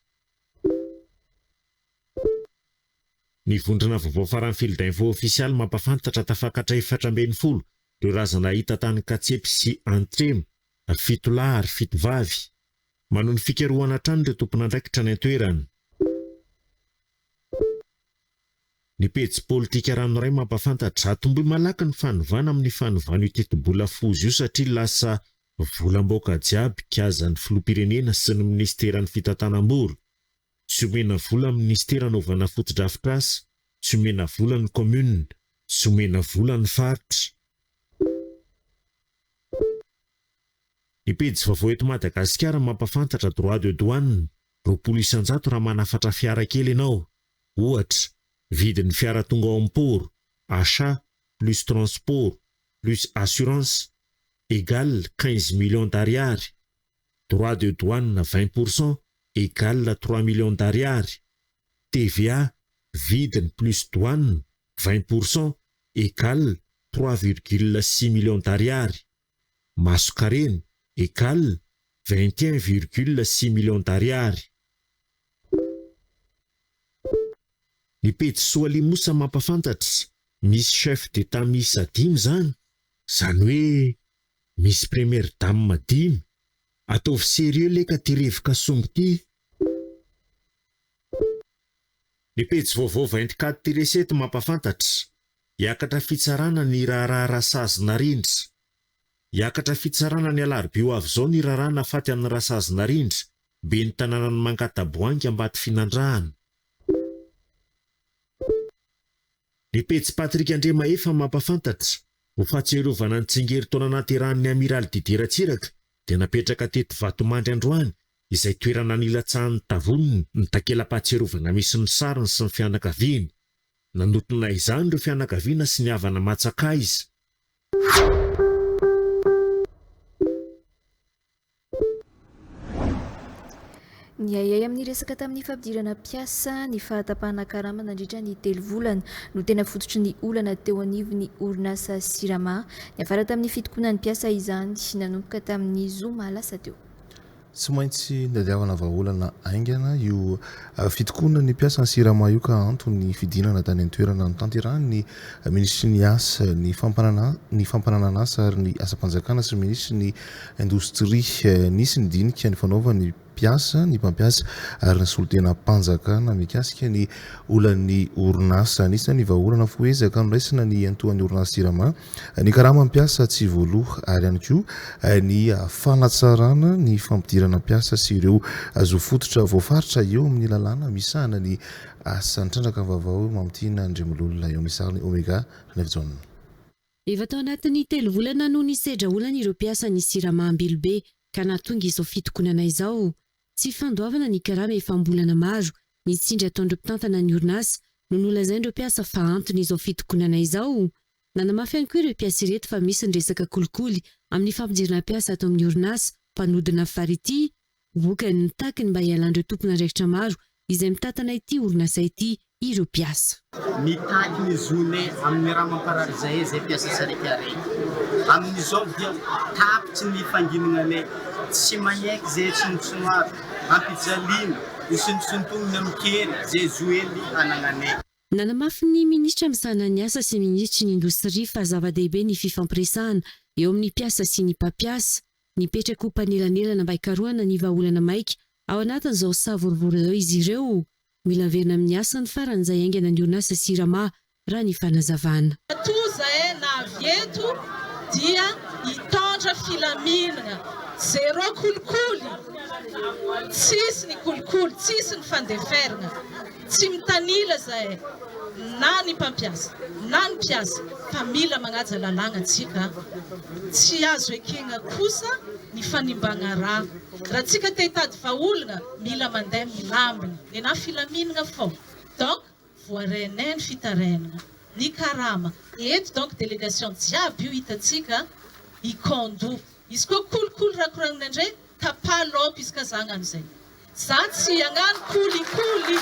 Ny vondrona vaovao faran'ny fildainfo ofisialy mampafantatra tafakatra 740 ireo razana hita tany Katsepy sy Antremo 7 lahy ary 7 vavy. Manon fikarohana trano ireo tompon'andraikitra ny an-toerana. Ny pejy politika ranoray mampafantatra atombohy malaky ny fanovana amin'ny fanovana io teti-bola fozy io satria lasa volam-boaka jiaby kiazan'ny filoham-pirenena sy ny ministeran'ny fitantanam-bola, tsy omena vola amin'ny ministera anaovana fotodrafitrasa, tsy omena vola ny commune, tsy omena vola ny faritra. Ny pejy vaovao eto Madagasikara mampafantatra droit de douane 20% raha manafatra fiara kely ianao. Ohatra, vidin'ny fiara tonga ao am-poro, achat plus transport plus assurance égale 15 millions d'ariary. Droit de douane 20% égale 3 millions d'ariary. TVA, vidiny plus douane 20% égale 3,6 millions d'ariary. Masokareny égale 21,6 millions d'ariary. Ny pejy Soalimosa mampafantatra, misy chef d'état miisa 5 zany, zany hoe misy première dame 10. Ataovy sérieux leka ty revoka songo ty. Ny pejy vaovao 24 ty resety mampafantatra, hiakatra fitsarana ny raharaha Rasazina rindra. Hiakatra fitsarana ny alarobia ho avy zao ny raharaha nafaty amin'ny Rasazina rindra, be ny tanànany Mankataboangy Ambato Finandrahana. Ny pejy Patrik Andremaefa mampafantatra, ho fahatsiarovana ny tsingerin-taona nahaterahan'ny Amiral Didier Ratsiraka dia napetraka teto Vatomandry androany, izay toerana nilatsahan'ny Tavoniny ny takela-pahatsiarovana misy ny sariny sy ny fianakaviany. Nanotona izany ireo fianakaviana sy ny havana Matsakaiza. Ny ayay amin'ny resaka tamin'ny fampidirana mpiasa ny fahatapahana karama nandritra ny 3 volana no tena fototry ny olana teo anivon'ny orinasa Sirama. Ny afara tamin'ny fitokonan'ny mpiasa izany nanomboka tamin'ny zoma lasa teo. Tsy maintsy nadiavana vahaolana aingana io fitokonana ny mpiasa ny Sirama io ka antony fidinana tany an-toerana ny tanterahany ny ministry ny asa ny fampananana asa ary ny asa-panjakana sy ministry ny indostria nisy ny dinika ny fanaovany mpiasa ny mpampiasa ary ny solotena mpanjakana mikasika ny olan'ny orinasa. Anisany vahaolana foezaka noraisina ny antoan'ny orinasa Sirama ny karama mpiasa tsy voaloha ary ihany koa ny fanatsarana ny fampidirana mpiasa sy ireo azo fototra voafaritra eo amin'ny lalàna misahana ny asa trandraka vaovao mampitiana Andremololona eo misariny Omega Nevzone. Efa tao anatin'ny 3 volana no nisedra olana ireo mpiasa ny Sirama Ambelobe ka nahatonga izao fitokonana izao. Tsy fandoavana ny karama efa ambolana maro nitsindry ataondreo mpitantana ny orinasa no nolazain'ireo mpiasa fa antony izao fitokonana izao. Nanamafy ihany koa ireo mpiasa ireto fa misy ny resaka kolikoly amin'ny fampidirana mpiasa atao amin'ny orinasa mpanodina farity vokany takiny mba hialandreo tompona andraikitra maro izay mitantana ity orinasa ity ireo mpiasa. Mitaky ny zone amin'ny raha mamparary izay mpiasa sarika reny. Amin'izao dia tapitsy ny fanginana tsy manaiky zay tsinotsinoary ampijaliana isinosintonina mikery zay zoely anagnanay. Nanamafy ny ministra misahana ny asa sy ministry ny indostria fa zava-dehibe ny fifampiresahana eo amin'ny mpiasa sy ny mpampiasa. Nipetraka ho mpanelanelana mba hikarohana ny vahaolana maika ao anatin'izao savorivory zao izy ireo. Mila verina amin'ny asa ny faran'izay aingana ny orinasa Sirama raha ny fanazavana. Zahay na vieto dia hitondra filaminana zero kolikoly, tsisy ny kolikoly, tsisy ny fandeferana, tsy mitanila zahay na ny mpampiasa na ny mpiasa fa mila magnaja lalàna antsika, tsy azo ekena kosa ny fanimbana raha tsika te hitady vahaolana mila mandeha milambina na filaminana fô. Donc voarenay ny fitarenana ny karama eto donc délégation jiaby io hitatsika ikondo izy koa kolikoly rakoragnina indray tapalaoko izy ka zagnano zay za tsy agnano kolikoly.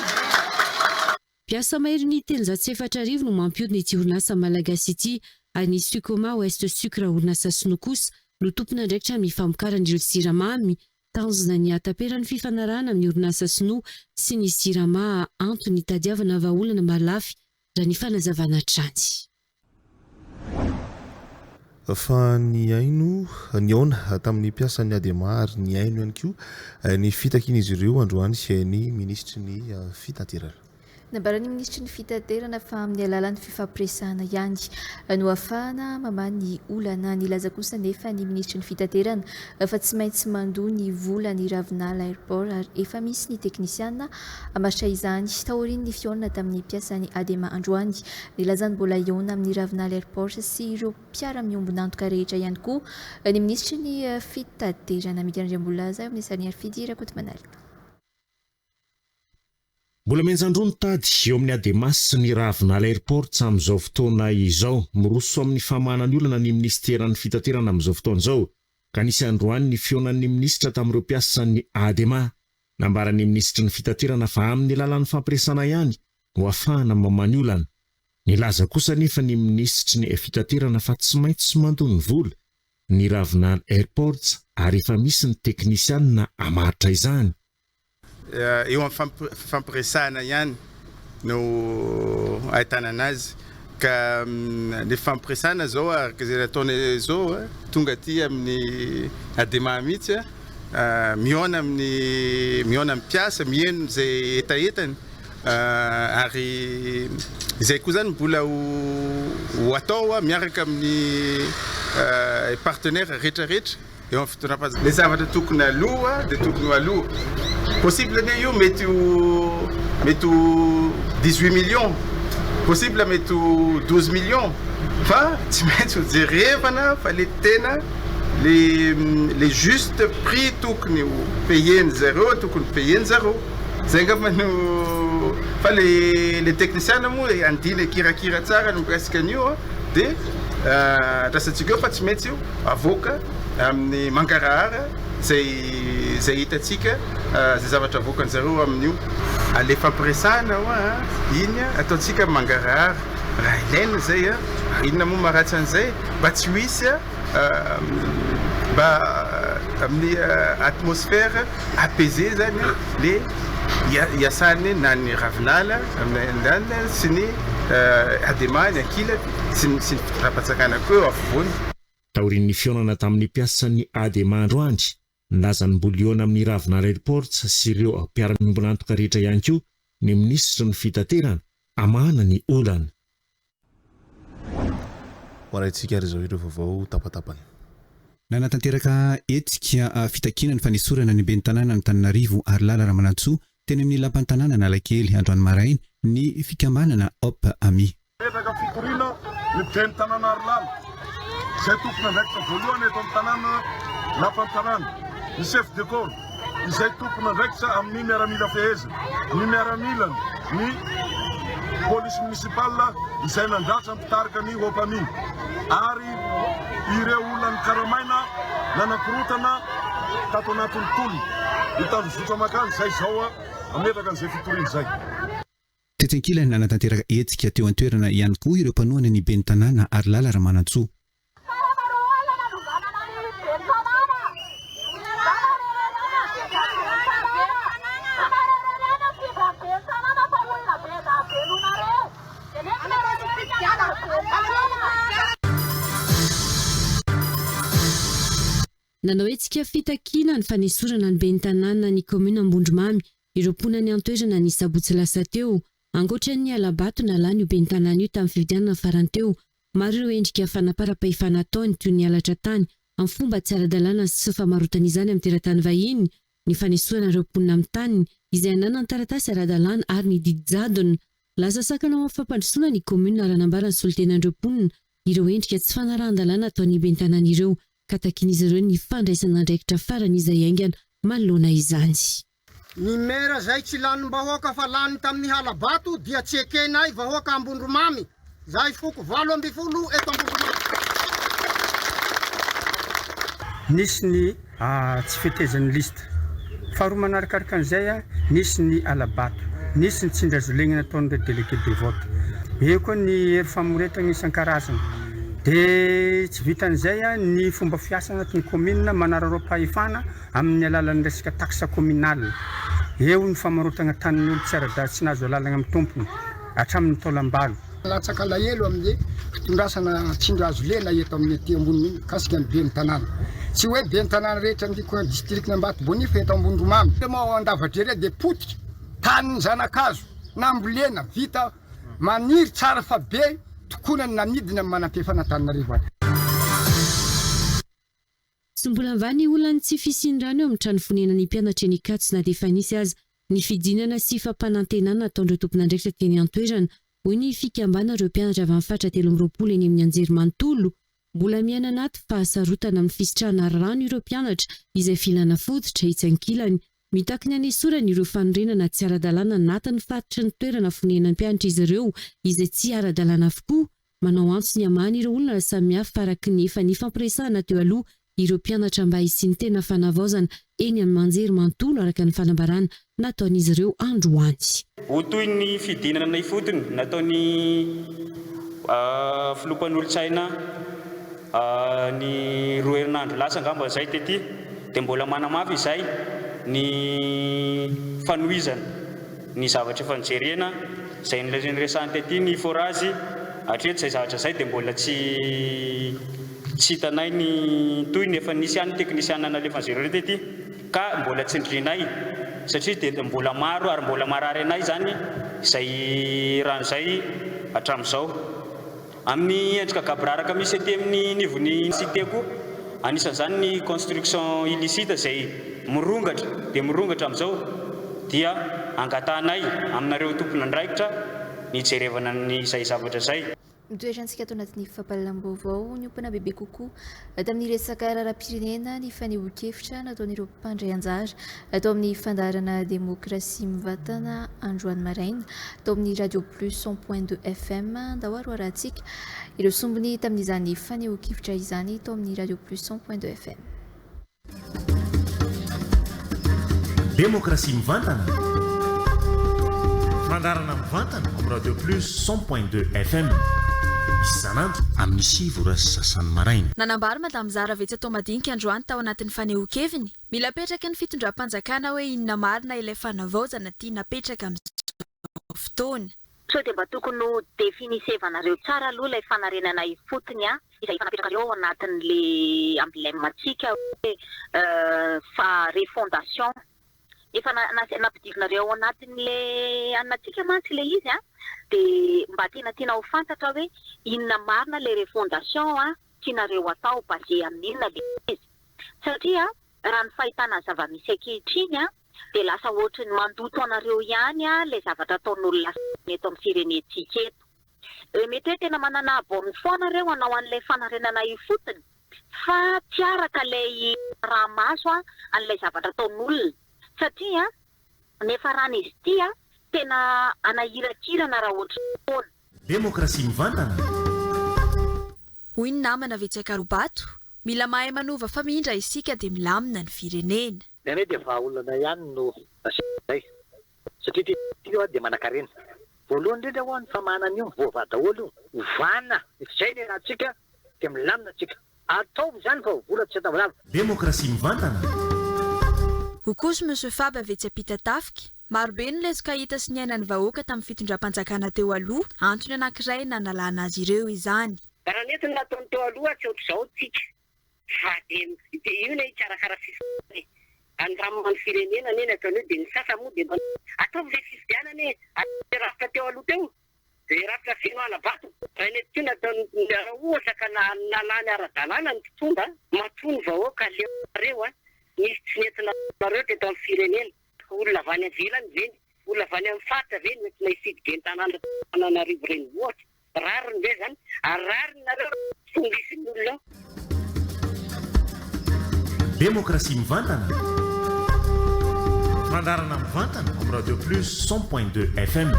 Mpiasa mahery ny telonjato sy efatra arivo no mampiodina ity orinasa malagasy ity ary ny Sukoma Ouest Sucre orinasa Sinokosa no tompona andraikitra amin'ny famokaran'ireo siramamy tanjona ny ataperan'ny fifanarahana amin'ny orinasa Sino sy ny Sirama antony tadiavana vahaolana malafy raha ny fanazavana tranty. Fa ny aino ny aona tamin'ny mpiasa ny Adema ary ny aino ihany koa ny fitakian'izy ireo androany ny ministry ny fitanterana. Nambarany ministry ny fitaterana fa amin'ny alalan'ny fifampiresahana ihany no ahafahana mamany olana. Nilaza kosa nefa ny ministry ny fitaterana fa tsy maintsy mandoa ny vola ny Ravinala airport ary efa misy ny teknisiana amaritra izany. Taorian'ny fiona tamin'ny mpiasan'ny ADEMA androany. Nilazany mbola iona amin'ny Ravinala airport sy ireo mpiara-miombona antoka rehetra ihany koa ny ministry ny fitaterana. Midina Andriambolaza amin'ny sariny Arfidy Rakoto Manarika. Mbola menjandro tady eo amin'ny ADEMA sy ny Ravinala airport amin'izao fotoana izao, miroso amin'ny famahanany olana ny ministeran'ny fitaterana amin'izao fotoana izao. Ka nisy androany ny fionan'ny ministra tamin'ireo mpiasan'ny ADEMA, nambaran'ny ministry ny fitaterana fa amin'ny alalan'ny fampiresana ihany no ahafahana mamany olana. Nilaza kosa nefa ny ministry ny fitaterana fa tsy maintsy mandoa ny vola ny Ravinala airport ary efa misy ny teknisiana amaritra izany. Eo amin'ny fampiresahana ihany no ahitana anazy ka ny fampiresahana zao araka izay nataony zao tonga aty amin'ny ADEMA mihitsy miona amin'ny mpiasa mihaino zay etaetany ary izay koa zany mbola ho atao miaraka amin'ny partenaire rehetrarehetra eo amin'ny fotoana le zavatra tokony aloha dia tokony aloha. Possible ne io mety 18 millions, possible mety 12 millions. Fa tsy maintsy jerevana fa le tena les juste prix tokony payeny zéro tokony payeny zéro. Zay ngamba no fa les techniciens moa andina kirakira tsara no presque an'io dia rasantsika eo fa tsy maintsy io avoaka amin'ny mangarahara zay hitatsika zay zavatra avoakany zareo amin'io ale fampiresahana iny ataontsika mangarahara raha ilaina zay inona moa maharatsy an'izay mba tsy hisy mba amin'ny atmosphère apaisé zany le iasany na ny Ravinala sy ny ADEMA ny ankila sy ny fitarapatsakana koa eo afovoany. Taorian'ny fionana tamin'ny mpiasan'ny ADEMA androany, nilazany mbola amin'ny Ravinala airport sy ireo mpiara-miombona antoka rehetra ihany koa ny ministry ny fitaterana amana ny olana. Hoaraintsika ary izao ireo vaovao tapatapany. Nanatanteraka etsika fitakinany fanesorana ny ben'ny tanàna ny Tananarivo ary Lala Ramanantsoa teny amin'ny lapan'ny tanàna Analakely androany maraina ny fikambanana OP AMI. Metaka fitoriana ny ben'ny tanàna ary Lala izay tokony andraikitra voalohany eto amin'ny tanàna lapan'ny tanàna ny chef de corps izay tokony andraikitra amin'ny miaramila fehezana ny miaramilany ny police municipale izay nandratra mpitarika ny OP AMI ary ireo olona ny Karamaina nanakirotana tato anatin'ny tolona hitany votra makany izay zao ametaka an'izay fitoriana izay. Tetsenkilany nanatanteraka etsika teo an-toerana ihany koa ireo mpanohana ny ben'ny tanàna ary Lala Ramanantsoa. Nanao etsika fitakina ny fanesorana ny ben'ny tanàna ny komuna Ambondromamy ireo mponany an-toerana ny sabotsy lasa teo. Ankoatra ny Alabato nalany io ben'ny tanàna io tamin'ny fividianana farany teo. Maro ireo endrika fanapara-pahefana ataony toy ny halatra tany amin'ny fomba tsy ara-dalàna sy famarotana izany amin'ny teratany vahiny. Ny fanesorana ireo mponina amin'ny tany izay anana ny taratasy ara-dalàna ary ny didijadona. Lasa sakana amin'ny fampandrosoana ny komuna raha nambarany solotenan'ireo mponina ireo endrika tsy fanarahan-dalàna ataony ben'ny tanàna ireo. Katakin'izy ireo ny fandraisana andraikitra farany izay aingana manoloana izany. Ny mera zay tsy lanim-bahoaka fa lany tamin'ny Halabato dia tsy ekenay vahoaka Ambondromamy. Zay foko 80 eto Ambondromamy. Nisy ny tsy fitezan'ny lista. Faharoa manarakaraka an'izay nisy ny Alabato. Nisy ny tsindrazolegna nataon'ireo délégué de vote. Eo koa ny hery famoretana isan-karazany. Dia tsy vitan'izay ny fomba fiasa anatin'ny commune manararaoam-pahefana amin'ny alalan'ny resaka taxe communale. Eo ny famarotana tanin'ny olo tsy ara-dalàna tsy nahazo lalana amin'ny tompony hatramin'ny taolambalo. Latsaka lahelo amin'ny fitondrasana tsindrazo-lena eto amin'ny aty ambony kasika ny ben'ny tanàna. Tsy hoe ben'ny tanàna rehetra amin'ny district Ambatobonifa eto Ambondromamy. Moa andavatra dia potika tanin'ny zanakazo nambolena vita maniry tsara fa be tokonany namidina amin'ny manam-pifanantananarivo aty. Sy mbola mivany olona tsy fisindrano eo amin'ny trano fonenan'ny mpianatra eny Ikatso na dia efa nisy azy ny fidinana sy fampanantenana ataon'ireo tompon'andraikitra teny an-toerana hoy ny fikambana ireo mpianatra avy amin'ny faritra 13 eny amin'ny anjerimanontolo. Mbola miaina anaty fahasarotana amin'ny fisitrahana rano ireo mpianatra izay filana fototra hitsankilany. Mitaky ny anesorana ireo fanorenana tsy ara-dalàna anatin'ny faritry ny toerana fonenan'ny mpianatra izy ireo izay tsy ara-dalàna avokoa. Manao antso ny amany ireo olona samihafa araky ny efa nifampiresahana teo aloha ireo mpianatra mba hisy ny tena fanavaozana eny amin'ny anjerimanontolo araka ny fanambarana nataon'izy ireo androany. Ho toy ny fidinana ifotony nataony filopan'olon-tsaina ny roa herinandro lasa angamba izay tety dia mbola manamafy izay ny fanohizana ny zavatra efa nijerena izay niresahany tety ny forazy hatreto izay zavatra izay dia mbola tsy hitanay ny toy ny efa nisy ihany teknisiana nalefa zero tety ka mbola tsy ndrinay satria dia mbola maro ary mbola marary anay zany izay rano izay hatramin'izao. Amin'ny endrika gabraraka misy aty amin'ny nivony siteko anisan'izany ny construction illicite izay mirongatra dia mirongatra amin'izao dia angatanay aminareo tompon'andraikitra ny jerevana ny izay zavatra izay. Mitoerantsika ato anatin'ny fampahalalam-baovao ny ompana bebe kokoa tamin'ny resaka raharaham-pirenena ny fanehoan-kevitra nataon'ireo mpandray anjara atao amin'ny fandaharana demokrasia mivatana androany maraina atao amin'ny radio plus 100.2 FM ndao arahantsika ireo sombony tamin'izany fanehoan-kevitra izany atao amin'ny radio plus 100.2 FM. Demokrasia mivantana fandarana mivantana amin'ny radio plus 100.2 FM isanandro amin'ny sivy sy sasany maraina. Nanambary Madame Zara vetsy atao madinika androany tao anatin'ny fanehoan-keviny milapetraka ny fitondram-panjakana hoe inona marina ilay fanavaozana tia napetraka amin'izao fotoana. So dia mba tokony ho definisevanareo tsara aloha ilay fanarenana ifotony izay fanapetrakareo ao anatin'ilay amin'ilay matsika hoe fa refondation efa nampidirinareo ao anatin'ilay anatsika mantsy ilay izy dia mba tiana ho fantatra hoe inona marina ilay refondation tianareo atao basé amin'inona ilay izy satria raha ny fahitana zava-misy ankehitriny dia lasa ohatry ny mandoto anareo ihany ilay zavatra ataon'olona eto amin'ny firenentsika eto. Mety hoe tena manana bony foanareo hanao an'ilay fanarenana ifotony fa tiaraka ilay raha maso an'ilay zavatra ataon'olona satria nefa rana izy ity tena anahirakirana raha ohatry foana. Demokrasia mivantana. Hoy ny namana Vetsaka Robato, mila mahay manova famindra isika dia milamina ny firenena. Ny dia vahaolana ihany no asianay satria tia dia manan-karena. Voalohany indrindra ho ny famanana io voava daholo io hovana izay ny rahantsika dia milamina tsika ataovy izany fa vola tsy atavalava. Demokrasia mivantana. Kokoso Monsieur Faba Vetsy apita tafika marobe ny lesika hita sy ny ainan'ny vahoaka tamin'ny fitondram-panjakana teo aloha antony anankiray nanalana azy ireo izany. Raha netiny nataony teo aloha tsy ohatr'izao tsika fa dia io ilay ikarakara fifidianana andramany firenena neny ataon'io dia ny sasa moa dia ataovy ilay fifidianana rafitra teo aloha teo dia rafitra feno alabato raha nety io nataony ohatra nalany ara-dalàna ny mpitondra matony vahoaka leoreo nisy tsy nentina nareo teto amin'ny firenena olona avany avilany veny olona avany amin'ny faritra veny mety nahisidika ny tanànanarivo reny ohatra rariny ve zany arariny nareo fongisiny olona. Demokrasia mivantana fandarana mivantana amin'ny radio plus 100.2 FM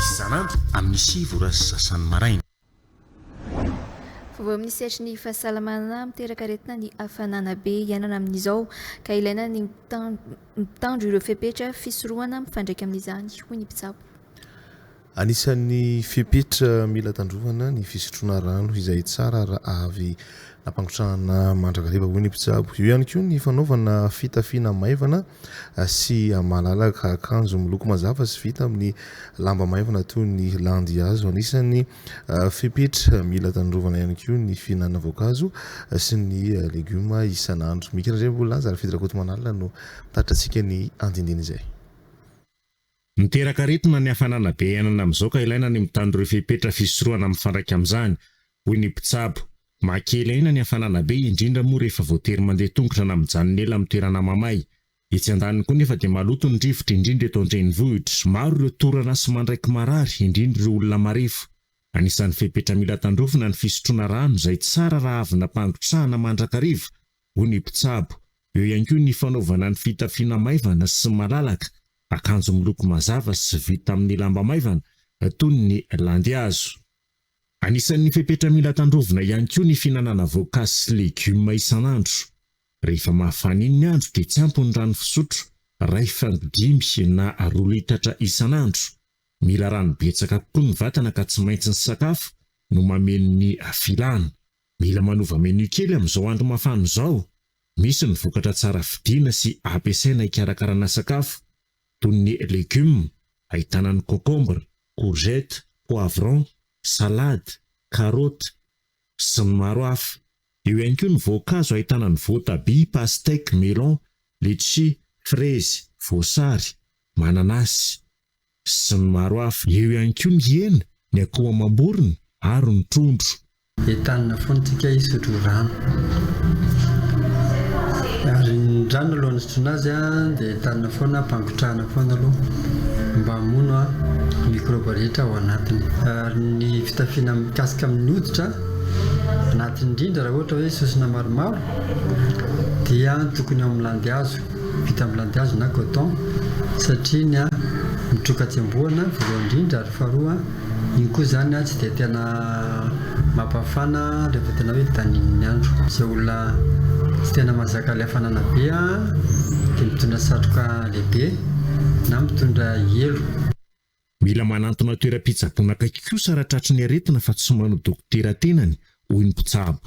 isanandro amin'ny sivy sy sasany maraina. Vao amin'ny sehatry ny fahasalamana miteraka aretina ny hafanana be iainana amin'izao ka ilaina ny mitandro ireo fepetra fisorohana mifandraika amin'izany hoy ny mpitsabo. Anisan'ny fepetra mila tandrovana ny fisotroana rano izay tsara raha avy nampangotrahana mandrakariva hoy ny mpitsabo. Io ihany koa ny fanaovana fitafiana maivana sy malalaka akanjo miloko mazava sy vita amin'ny lamba maivana toy ny landy hazo. Anisan'ny fepetra mila tandrovana ihany koa ny fihinana voankazo sy ny legioma isanandro. Mikira ndray mbola aza ary fidirakoto manalina no mitaritra antsika ny andindiny izay. Miteraka aretina ny hafanana be ainana amin'izao ka ilaina ny mitandro fepetra fisorohana mifandraika amin'izany hoy ny mpitsabo. Makelaina ny hafanana be indrindra moa rehefa voatery mandeha tongotra na mijanona ela amin'ny toerana mamay. Etsy andaniny koa nefa dia maloto ny rivotra indrindra eto an-drenivohitra. Maro ireo torana sy mandraiky marary indrindra ireo olona marefo. Anisan'ny fepetra mila tandrofina ny fisotroana rano izay tsara raha avy nampangotrahana mandrakariva hoy ny mpitsabo. Eo ihany koa ny fanaovana ny fitafiana maivana sy malalaka, akanjo miloko mazava sy vita amin'ny lamba maivana toy ny landihazo. Anisan'ny fepetra mila tandrovina ihany koa ny fihinanana voankazo sy legioma isan'andro. Rehefa mafana iny ny andro dia tsy ampy ny rano fisotro ray fango 5 na 2 litatra isan'andro. Mila rano betsaka kokoa ny vatana ka tsy maintsy ny sakafo no mameno ny filana. Mila manova menu kely amin'izao andro mafana izao. Misy ny vokatra tsara vidiana sy ampiasaina hikarakarana sakafo toy ny legioma, ahitana ny concombre, courgette, poivron, salade, carotte sy ny maro hafa. Eo ihany koa ny voankazo ahitana ny voatabia, pastèque, melon, litchi, fraise, voasary, mananasy sy ny maro hafa. Eo ihany koa ny hena, ny akoho amam-borona ary ny trondro. Entanina foantsika isotro rano. Ary ny rano aloha ny sotroina azy dia entanina foana ampangotrahana foana aloha mba hamono mikroba rehetra ao anatiny. Ary ny fitafiana mikasika amin'ny hoditra anatiny indrindra raha ohatra hoe sosina maromaro dia tokony amin'ny landihazo, vita amin'ny landihazo na coton satria ny mitroka tsemboana voalohany indrindra ary faharoa iny koa zany tsy dia tena mampafana rehefa tena hoe tanin'ny andro. Izay olona tsy tena mazaka ilay hafanana be dia mitondra satroka lehibe na mitondra elo. Mila manantona toeram-pitsaboana akaiky kosa raha tratry ny aretina fa tsy manao dokotera tenany hoy ny mpitsabo.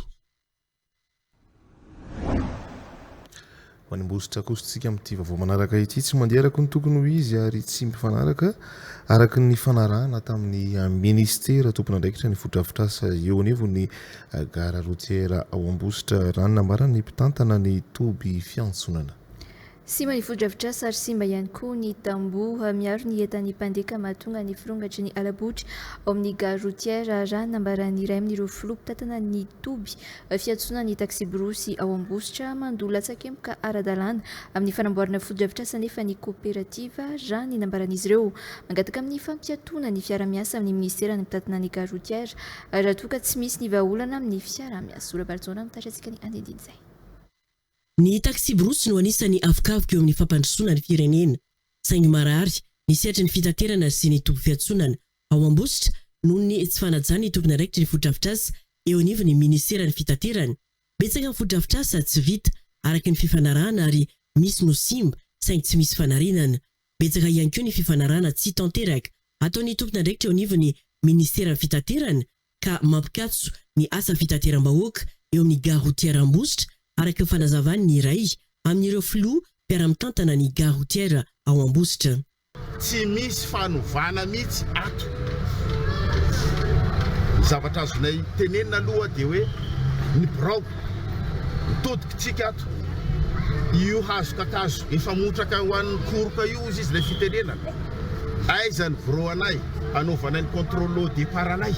Manimbosotra kositsika amin'ity vaovao manaraka ity tsy mandeha araka ny tokony ho izy ary tsy mifanaraka araka ny fanarahana tamin'ny ministera tompon'andraikitra ny fodrafitrasa eo anevo ny gara routière ao Ambositra ranonambara ny mpitantana ny toby fiantsonana. Simba ny fodrafitrasa ary simba ihany koa ny tamboho miaro ny entan'ny mpandeka mahatonga ny firongatry ny alabotra ao amin'ny gare routière ranonambarany iray amin'ireo filoha mpitantana ny toby fiantsonana ny taxi brosy ao Ambositra mandola tsakemboka ara-dalàna amin'ny fanamboarana fodrafitrasa nefa ny coopérative rano nambaran'izy ireo mangataka amin'ny fampiatona ny fiara-miasa amin'ny ministera ny mpitantana ny gare routière raha toa ka tsy misy ny vahaolana amin'ny fiara-miasa. Ora-barzona mitatrantsika ny andindiny izay. Ny taxi brosy no anisany avokavoka eo amin'ny fampandrosoana ny firenena. Saingy marary ny sehatry ny fitaterana sy ny toby fiantsonana ao Ambositra noho ny tsy fanajana ny tompona raikitra ny fodrafitrasa eo anivo ny ministera ny fitaterana. Betsaka ny fodrafitrasa tsy vita araka ny fifanarahana ary misy no simba saingy tsy misy fanarinana. Betsaka ihany koa ny fifanarahana tsy tanteraka ataon'ny tompona raikitra eo anivo ny ministera ny fitaterana ka mampikatso ny asa fitateram-bahoaka eo amin'ny gare routière Ambositra araka ny fanazavany ny iray amin'ireo filoha mpiara-mitantana ny gare routière ao Ambositra. Tsy misy fanovana mihitsy ato. Zavatra azonay tenenina aloha dia hoe ny birao mitodikitsika ato. Io hazo kakazo efa motraka ho an'ny koroka io izy ilay fitenenana. Aiza ny birao anay hanaovana ny contrôle départ anay.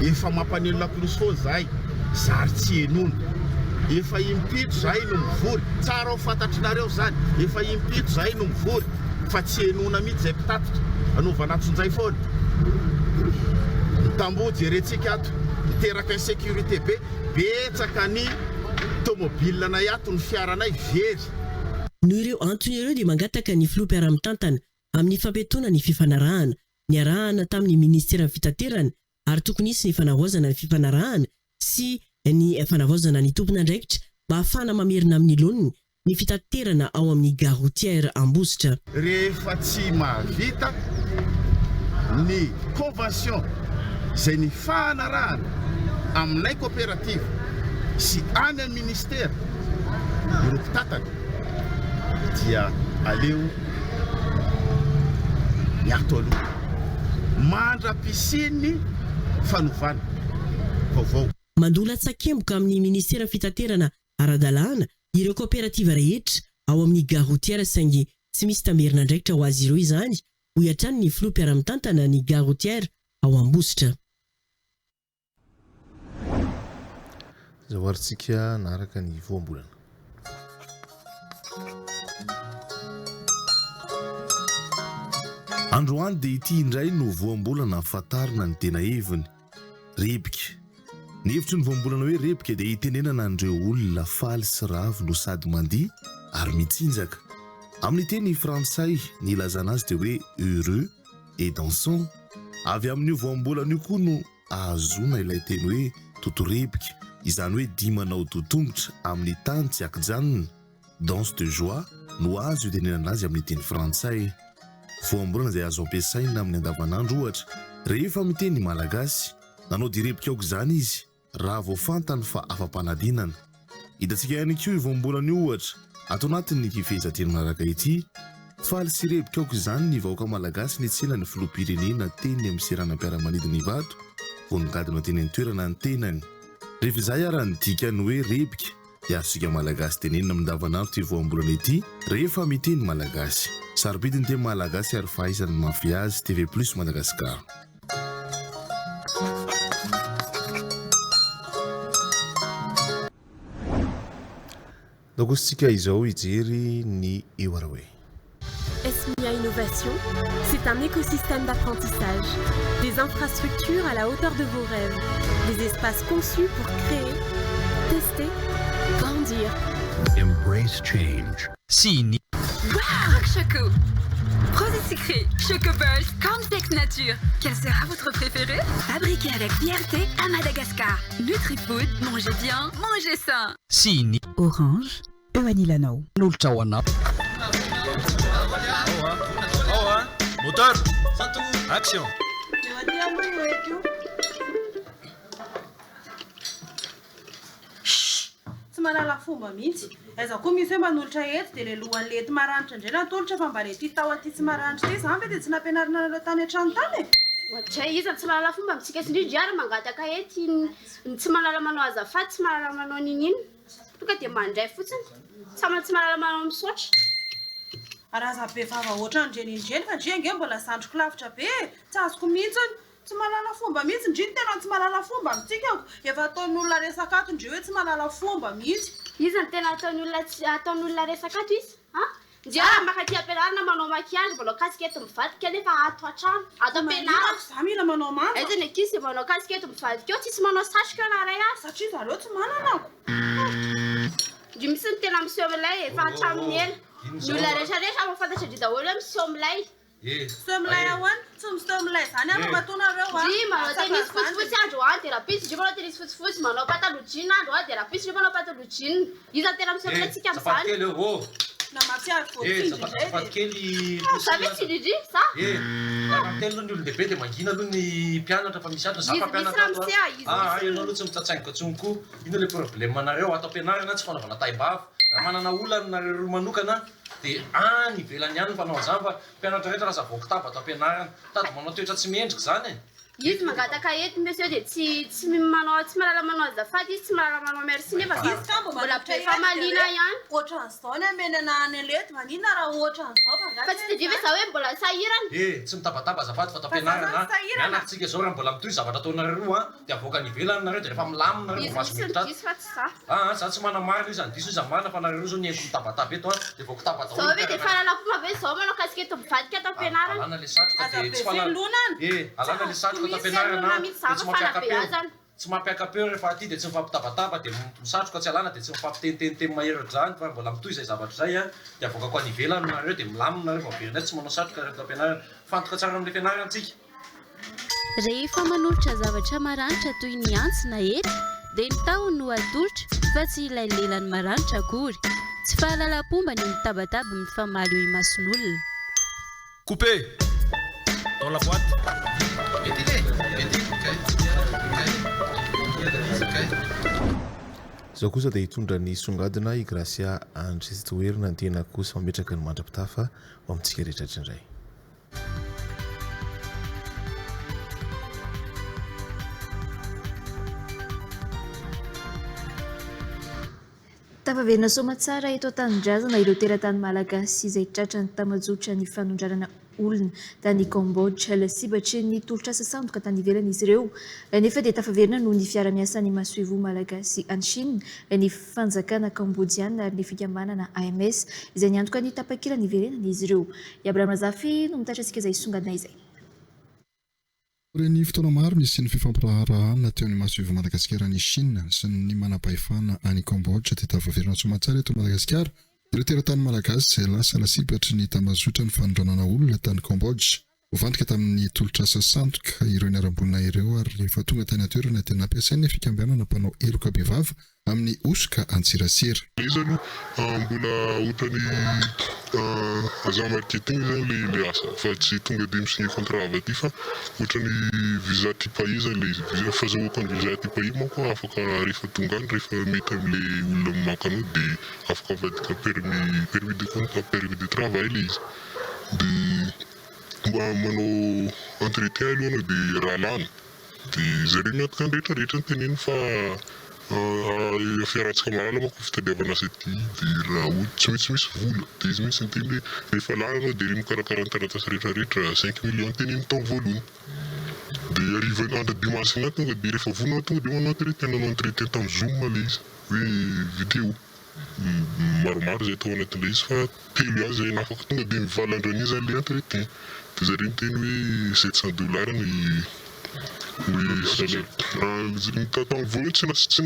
Efa mampanelo lakolosy foana zahay zary tsy enona. Efa impito zahay no mivory. Tsara ho fantatrinareo zany. Efa impito zahay no mivory fa tsy enona mihitsy izay mpitatitra. Hanaovana atsonjay foana. Tamboho jerentsika ato miteraka ny sécurité be betsaka ny tomobile na ato ny fiaranay very. Noho ireo antony ireo dia mangataka ny filoha mpiara-mitantana amin'ny fampetona ny fifanarahana ny arahana tamin'ny ministera ny fitaterana ary tokony isy ny fanavaozana ny fifanarahana sy ny fanavaozana ny tompona andraikitra mba hafana mamerina amin'ny loniny ny fitaterana ao amin'ny gare routière Ambositra. Rehefa tsy mahavita ny convention izay ny fanarahana aminay coopérative sy any amin'ny ministera ireo mpitantana dia aleo miato aloha mandra-pisiny fanovana vaovao. Mandola tsakemboka amin'ny ministera fitaterana ara-dalàna ireo coopérative rehetra ao amin'ny gare routière saingy tsy misy tamerina ndraikitra ho azy ireo izany ho iatrany ny filoam-piara-mitantana ny Garotière ao Ambositra. zahoarintsika naaraka ny voambolana. Androany dia ity indray no voambolana fatarina ny tena heviny rebika. Ny hevitry ny voambolana hoe rebika dia hitenenana an'ireo olona faly sy ravo no sady mandiha ary mitsinjaka. Amin'ny teny frantsay ny ilazana azy dia hoe heureux et dansant. Avy amin'io voambolana io koa no ahazona ilay teny hoe totorebika, izany hoe dia manao totongotra amin'ny tany tsy ankijanona. Danse de joie no azo itenenana azy amin'ny teny frantsay. Voambolana izay azo ampiasaina amin'ny andavanandro ohatra rehefa miteny malagasy, nanao direbika aoka izany izy raha vao fantany fa afa-panadinana. Hitantsika ihany koa io voambolana io ohatra ato anatin'ny fehezanteny manaraka ity, faly sy rebika aoka izany ny vahoaka malagasy ny tsena ny filoham-pirenena teny amin'ny seranam-piaramanidina Ivato, voningadina teny an-toerana ny tenany. Rehefa izay ary ny dikany hoe rebika dia azontsika malagasy tenenina amin'ny andavanandro ity voambolana ity rehefa miteny malagasy. Sarobidi ny teny malagasy ary fahaizany mafy azy. TV Plus Madagasikara. Dakositsika izao ijery ny eo arahoe. Esmia Innovation, c'est un écosystème d'apprentissage, des infrastructures à la hauteur de vos rêves, des espaces conçus pour créer, tester, grandir. Embrace change. Sini. Wow, Choco! Rose et sucré, Choco Balls, cornflakes nature. Quel sera votre préféré? Fabriqué avec fierté à Madagascar. NutriFood, mangez bien, mangez sain. Sini. Orange, Ewanilano. Nulchawana. Moteur. Action. Tsy malala fomba mihitsy. Aiza koa misy hoe manolotra eto dia ilay lohany lety maranitra indray natolotra fa mba ilay ty tao aty tsy maranitra ty izany ve dia tsy nampianarina nareo tany an-trano tany e? Ohatra iza tsy malala fomba mitsika sindrindry ary mangataka ety ny tsy malala manao azafady, tsy malala manao ninino. Tonga dia mandray fotsiny. Samala tsy malala manao misaotra. Araza be vava ohatra andrenindreny fa ndre ange mbola zandriko lavitra be tsy azoko mihitsiny. Tsy malala fomba mihitsy ndriny tena tsy malala fomba mitsikako. Efa ataon'olona resaka ato ndre hoe tsy malala fomba mihitsy. Iza ny tena ataon'olona resaka ato izy? Ndre makaty ampianarana manao makiazy mbola kasikety mivadika nefa ato an-trano. Ato ampianarana. Za mila manao manja. Aiza ny ankizy manao kasikety mivadika eo tsisy manao satroka anaray azy. Satria zareo tsy manana ako. Ndry misy ny tena miseho amin'ilay efa an-tranony ela. Ny olona rehetrarehetra mahafantatra ndry daholo hoe miseho amin'ilay. Miseho amin'ilay ahoana? Tsy miseho amin'ilay izany ama matonareo a. Ndry manao tenisy fotsifotsy andro a dia rapisy, ndry manao tenisy fotsifotsy manao pataloha jean andro a dia rapisy, ndry manao pataloha jean. Iza tena miseho amin'ilay tsika amin'izany. Namatsiary Zafatkely. Za mitsy indrindry za. Telo ny olon-dehibe dia mangina aloha ny mpianatra fa misy ato za mpampianatra ato. Ianao aloha tsy mitsatsangika tsony koa. Ino ilay problème anareo ato ampianarana tsy fanaovana taim-bava. Raha manana olana nareo manokana dia any ivelany ihany fanao izany fa mpianatra rehetra raha zavoaka taba ato ampianarana. Tady manao toetra tsy mendrika izany e. Izy mangataka ety mbeseo dia tsy malala manao azafady izy, tsy malala manao merci nefa mbola be famalina ihany. Ohatran'izao ny amenana any alety manina raha ohatran'izao fa tsy tedry ve za hoe mbola sahirana. Tsy mitabataba azafady fa tampianarana mianakitsika izao raha mbola mitohy zavatra ataonareo a dia avoaka ny ivelany nareo dia rehefa milamina nareo maso za tsy manamarina izany diso izany marina fa nareo zao ny ento mitabataba eto a dia voaka taba zao ve dia fahalala fomba ve zao manao kasikety mivadika ato ampianarana. Alana le satroka dia tsy alana le satroka ampianarana tsy mampiakapeo rehefa aty dia tsy mifampitabataba dia misatroka tsy alana dia tsy mifampiteniteniteny maheratra zany fa mbola mitohy izay zavatra zay a dia avoaka ko any ivelany nareo dia milamina nareo maverina tsy manao satroka rehefa ampianarana fantoka tsara amin'ilay fianarana antsika. Rehefa manolotra zavatra maranitra toy ny antsy na hety dia ny tahony no atolotra fa tsy ilay lelany maranitra akory. Tsy fahalalam-pomba ny mitabataba mifamaly eo imason'olona. Coupé dans la boîte. Izao kosa dia hitondra ny songadina i Gracia Andresitoerina ny tena kosa mametraka ny mandra-pitafa ho amintsika rehetra indray. Tafaverina somatsara eto an-tanindrazana ireo teratany malagasy izay tratra ny tamajotra ny fanondrarana olona tany Kambodja lasibatry ny tolotra asa sandoka tany ivelany izy ireo. Nefa dia tafaverina noho ny fiara-miasan'ny masoevo malagasy any Chine ny fanjakana Kambodjiana ary ny fikambanana AMS izay niantoka ny tapakila ny iverenany izy ireo. Abraham Razafy no mitatra antsika izay songadina izay. Ny fotoana maro nisy ny fifampiraharahanina teo amin'ny masoevo Madagasikara ny Chine sy ny manam-pahefana any Kambodja dia tafaverina somatsara eto Madagasikara ireo teratany malagasy izay lasa lasibatry ny tamazotra ny fanondranana olona tany Kambodja. Vofantika tamin'ny tolotra asa sandoka ireo niarambolina ireo ary rehefa tonga tany atoerana tena ampiasainy fikambanana mpanao eloka bevava amin'ny osika antsirasira. Izy aloha mbola ohatrany agent marketing zany le asa fa tsy tonga dia misigny contrat avy aty fa ohatrany visa ty pays zany le izy fahazoako ny visa ty pays manko afaka rehefa tonga any rehefa mety amin'le olona mankano dia afaka avadika permis de conduire permis de travail le izy dia mba manao entretien aloha dia raha lany dia zareo miantoka ny rehetrarehetra ny teneny fa fiarahantsika mahalala manko fitadiavana asa ty dia raha tsy misy vola dia izy misy nyteny hoe rehefa lany dia mikarakara ny taratasy rehetrarehetra 5 millions teneny taona voalohany dia arivany andro dimanche ina tonga dia rehefa vonona tonga dia manao entretien nanao entretien tamin'ny Zoom le izy hoe vidéo maromaro zay tao anatin'le izy fa telo azy zay nafaka tonga dia mivalandran'izy le entretien dia zareo miteny hoe $700 ny salaire tamin'ny voalohany tsy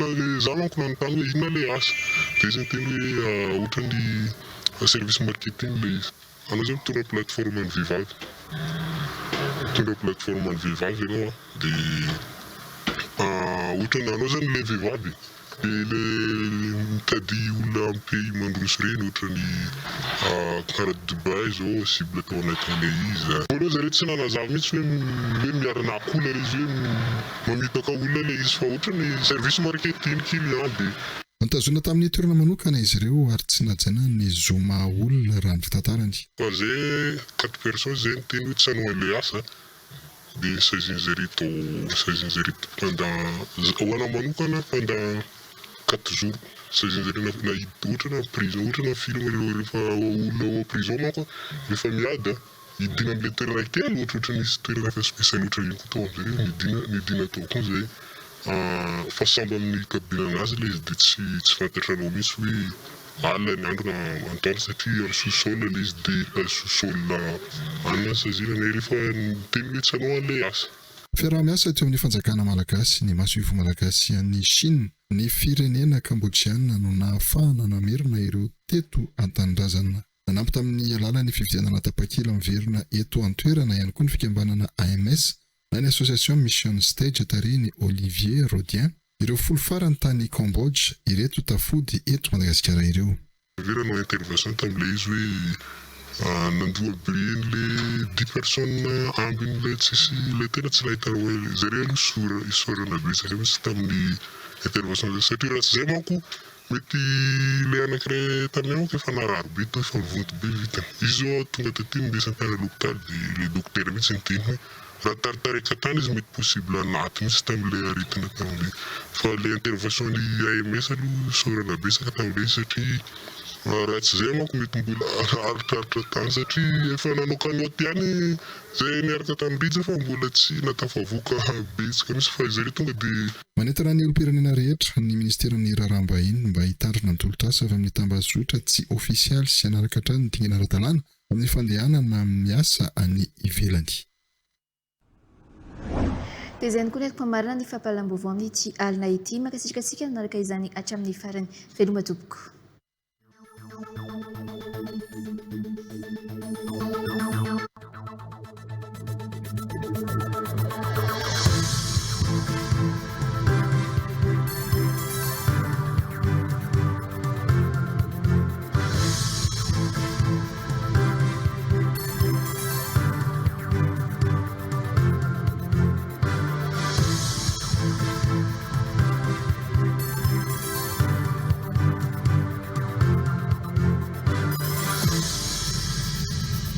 za manko nanontany hoe inona le asa dia izy miteny hoe ohatrany service marketing le izy anao zay mitondra plateforme any vehivavy mitondra plateforme any vehivavy ianao dia ohatrany anao zany le vehivavy dia le mitady olona amin'ny pays mandroso reny ohatrany kara Dubai zao cible tao anatin'le izy voalohany zareo tsy nanazava mihitsy hoe miarana akola le izy hoe mamitaka olona le izy fa ohatrany service marketing client dia Nitazona tamin'ny toerana manokana izy ireo ary tsy najaina ny zoma olona raha ny fitantarany. Fa zay 4 personnes zay niteny hoe tsy hanao an'ilay asa dia sazin'zareo pendant hoana manokana pendant 4 jours sazin'zareo nahita ohatra na prison ohatra na film rehefa olona ao prison manko rehefa miada hidina amin'ilay toerana kely ohatra nisy toerana fa spesialy ohatra iny koa tao amin'izareo midina tao koa zay fa samby amin'ny kabinanazy le izy dia tsy fantatranao mihitsy hoe alina ny andro na antoany satria amin'ny sous-sol le izy dia sous-sol anina sazirana rehefa teny hoe tsy hanao an'ilay asa. Fiaraha-miasa teo amin'ny fanjakana malagasy ny masoevo malagasy any Chine ny firenena Kambodjiana no nahafahana namerina ireo teto an-tanindrazana. Nanampy tamin'ny alalan'ny fividianana tapakila miverina eto an-toerana ihany koa ny fikambanana AMS na ny association Mission Stage tariny Olivier Rodien ireo folo farany tany Kambodja ireto tafody eto Madagasikara ireo. Verana intervention tamin'ilay izy hoe nandoa bien le 10 personnes ambin'ilay tsisy le tena tsy nahitana hoe zareo aloha isorana be satria misy tamin'ny intervention satria raha tsy zay manko mety le anankiray taminay manko efa narary be to efa mivonto be vitany izy zao tonga taty mindesany tany l'hôpital dia le docteur mihitsy niteny hoe raha taritarika tany izy mety possible anaty mihitsy tamin'ilay aretina tamin'ilay fa le intervention ny AMS aloha sorana besaka tamin'ilay satria raha tsy zay manko mety mbola aritraritra tany satria efa nanao kanoty ihany zay niaraka tamin'ny rija fa mbola tsy natafavoaka betsaka mihitsy fa zareo tonga dia manentana ny olo-pirenena rehetra ny ministeran'ny raharaham-bahiny mba hitarina ny tolotrasa avy amin'ny tambazotra tsy ofisialy sy hanaraka hatrany ny dingana ara-dalàna amin'ny fandehanana miasa any ivelany. Dia izay ny koa netiko famarina ny fampahalam-baovao amin'ity alina ity makasitraka antsika nanaraka izany hatramin'ny farany veloma tompoko.